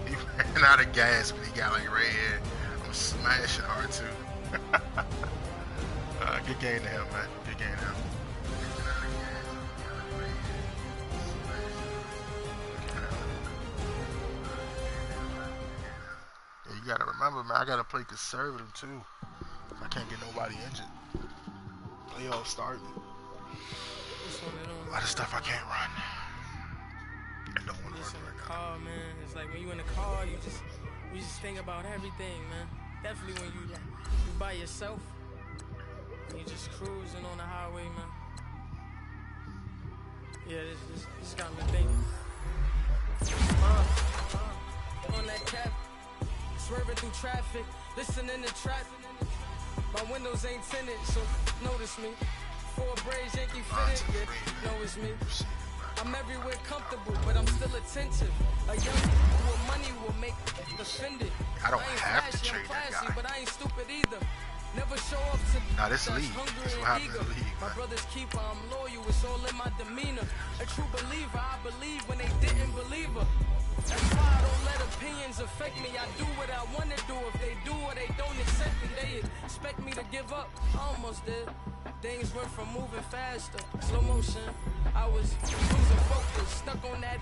[SPEAKER 4] He ran out of gas when he got like right here. I'm smashing hard too. Good game to him, man. Good game to him. Yeah, you gotta remember, man, I gotta play conservative too. I can't get nobody injured. Playoff starting. A lot of stuff I can't run. I don't want to run right now.
[SPEAKER 7] Car, man. It's like when you in the car, you just think about everything, man. Definitely when you by yourself, you just cruising on the highway, man. Yeah, this got me thinking. On that cap, swerving through traffic, listening to trap. My windows ain't tinted, so notice me. Four braids, Yankee fitted, yeah, know it's me. I'm everywhere comfortable, but I'm still attentive. A young with money will make offended.
[SPEAKER 4] I don't
[SPEAKER 7] ain't
[SPEAKER 4] have to
[SPEAKER 7] flashy,
[SPEAKER 4] trade
[SPEAKER 7] I'm classy,
[SPEAKER 4] that guy.
[SPEAKER 7] but I ain't stupid either. Never show up to
[SPEAKER 4] Nah, this
[SPEAKER 7] that's
[SPEAKER 4] league.
[SPEAKER 7] hungry
[SPEAKER 4] This is what
[SPEAKER 7] and
[SPEAKER 4] happens
[SPEAKER 7] eager.
[SPEAKER 4] in the league,
[SPEAKER 7] My
[SPEAKER 4] man.
[SPEAKER 7] brother's keeper, I'm loyal, it's all in my demeanor. A true believer, I believe when they didn't believe her. That's why I don't let opinions affect me. I do what I want to do. If they do or they don't accept me, they expect me to give up. I almost did. Things went from moving faster, slow motion. I was losing focus, stuck on that.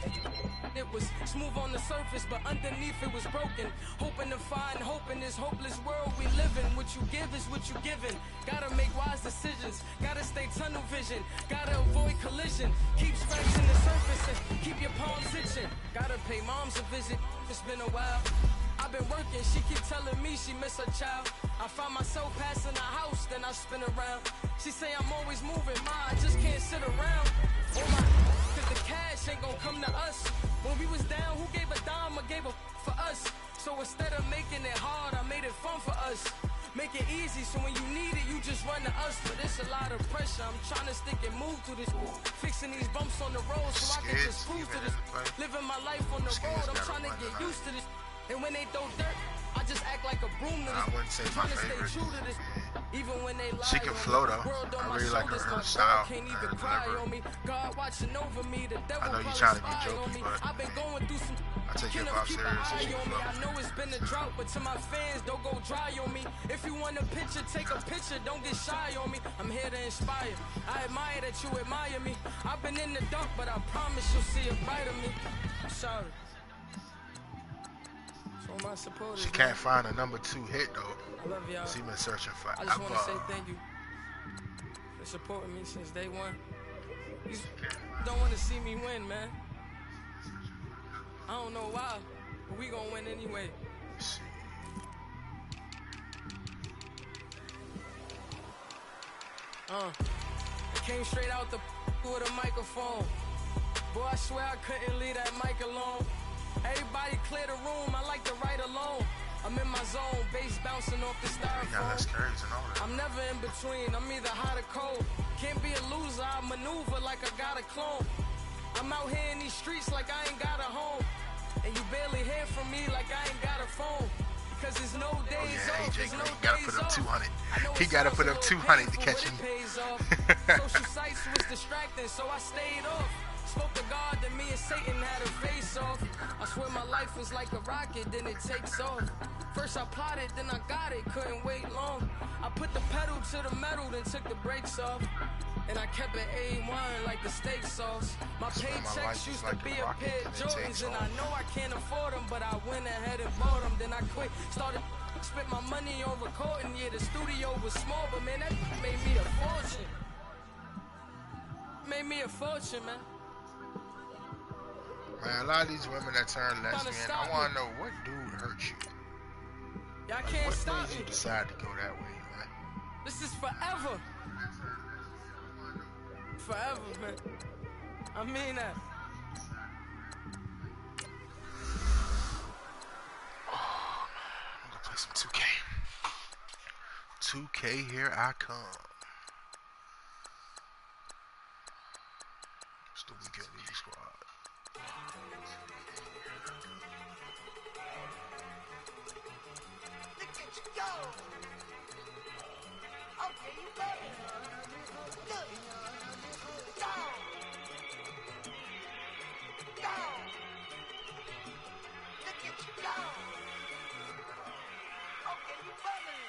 [SPEAKER 7] It was smooth on the surface, but underneath it was broken. Hoping to find hope in this hopeless world we live in. What you give is what you given. Gotta make wise decisions. Gotta stay tunnel vision. Gotta avoid collision. Keep scratching the surface and keep your palms itching. Gotta pay moms a visit. It's been a while. I've been working, she keep telling me she miss her child. I find myself passing the house, then I spin around. She say I'm always moving, I just can't sit around. Oh my, cause the cash ain't gonna come to us. When we was down, who gave a dime or gave a for us? So instead of making it hard, I made it fun for us. Make it easy, so when you need it, you just run to us. But it's a lot of pressure, I'm trying to stick and move through this. Fixing these bumps on the road so I can just prove to this. Living my life on the road, I'm trying to get used to this. And when they throw dirt, I just act like a broom to this.
[SPEAKER 4] I wouldn't say my favorite.
[SPEAKER 7] Stay true to this. Even when they lie
[SPEAKER 4] She can flow though. I really like her style.
[SPEAKER 7] Can't even cry on me. God watching over me. The devil
[SPEAKER 4] I know you're
[SPEAKER 7] probably
[SPEAKER 4] trying to be
[SPEAKER 7] spy on
[SPEAKER 4] jokey,
[SPEAKER 7] me.
[SPEAKER 4] but
[SPEAKER 7] I've been going through some.
[SPEAKER 4] I take
[SPEAKER 7] You
[SPEAKER 4] hip
[SPEAKER 7] know,
[SPEAKER 4] hop
[SPEAKER 7] keep an
[SPEAKER 4] serious.
[SPEAKER 7] eye
[SPEAKER 4] She can
[SPEAKER 7] on me.
[SPEAKER 4] flow.
[SPEAKER 7] I know it's been a drought, but to my fans, don't go dry on me. If you want a picture, take a picture. Don't get shy on me. I'm here to inspire. I admire that you admire me. I've been in the dark, but I promise you'll see a bright of me. I'm sorry. So my supporters.
[SPEAKER 4] She can't find a number 2 hit though.
[SPEAKER 7] I love y'all.
[SPEAKER 4] She been searching for
[SPEAKER 7] I just want to say thank you for supporting me since day one. You don't want to see me win, man. I don't know why, but we gonna win anyway. It came straight out the with a microphone. Boy, I swear I couldn't leave that mic alone. Everybody clear the room, I like to write alone. I'm in my zone, bass bouncing off the styrofoam. I'm never in between, I'm either hot or cold. Can't be a loser, I maneuver like I got a clone. I'm out here in these streets like I ain't got a home. And you barely hear from me like I ain't got a phone. Because there's no days off, there's no
[SPEAKER 4] gotta put up 200. He gotta put up 200 to catch me.
[SPEAKER 7] Social sites was distracting, so I stayed off. Spoke to God that me and Satan had a face off. I swear my life was like a rocket, then it takes off. First I plotted, then I got it, couldn't wait long. I put the pedal to the metal, then took the brakes off. And I kept it A1 like the steak sauce. My paychecks used to be a pair of Jordans, and I know I can't afford them, but I went ahead and bought them. Then I quit, started spent my money on recording. Yeah, the studio was small, but man, that made me a fortune. Made me a fortune, man.
[SPEAKER 4] Man, a lot of these women that turn lesbian, I want to know what dude hurt you.
[SPEAKER 7] Y'all
[SPEAKER 4] Like,
[SPEAKER 7] can't
[SPEAKER 4] what
[SPEAKER 7] stop
[SPEAKER 4] made
[SPEAKER 7] me.
[SPEAKER 4] you decide to go that way, man?
[SPEAKER 7] This is forever. Forever, man. I mean that.
[SPEAKER 4] I'm gonna play some 2K. 2K, here I come. It's the Weekend League Squad.
[SPEAKER 6] Look at you go. Okay, you better. Look. Go. Go. Look at you go. Okay, you better.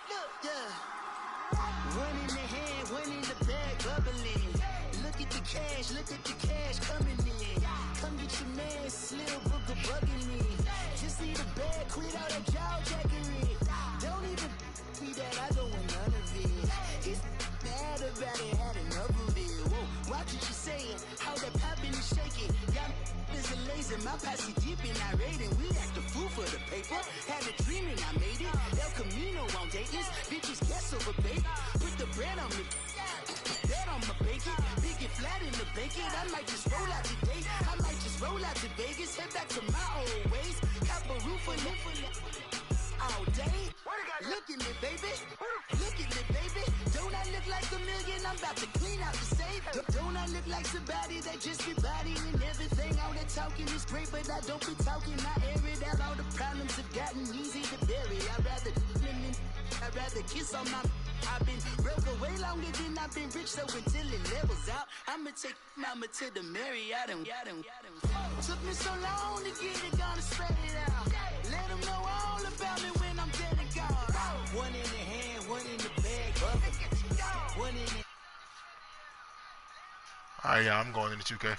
[SPEAKER 6] Look. Yeah. One in the hand, one in the bag, bubbling. Look at the cash coming in. Come get your man, Slim Booker bugging me. Just need a bag, quit all that jaw jackery. Don't even be that, I don't want none of it. It's bad about it, had enough of it. Whoa, watch what you saying, how that poppin' and shaking. Y'all is a lazy, my posse deep and irate, and we act a fool for the paper. Had a dream and I made it. El Camino on Dayton's, bitches guess over bait. Put the bread on me. Bet on my bacon, big and flat in the bacon. I might just roll out today. I might just roll out to Vegas, head back to my old ways. Cop a roof for all day. Look at me, baby. Look at me, baby. Don't I look like a million? I'm about to clean out the safe. Don't I look like somebody that just be bodying everything? All that talking is great, but I don't be talking. I air it out. All the problems have gotten easy to bury. I'd rather kiss on my. I've been broke way longer than I've been rich, so until it levels out, I'ma take mama to the Marriott and took me so long to get it, gonna spread it out. Let them know all about me when I'm dead and gone. One in the hand, one in the bag, one in the.
[SPEAKER 4] Alright, yeah, I'm going into 2K.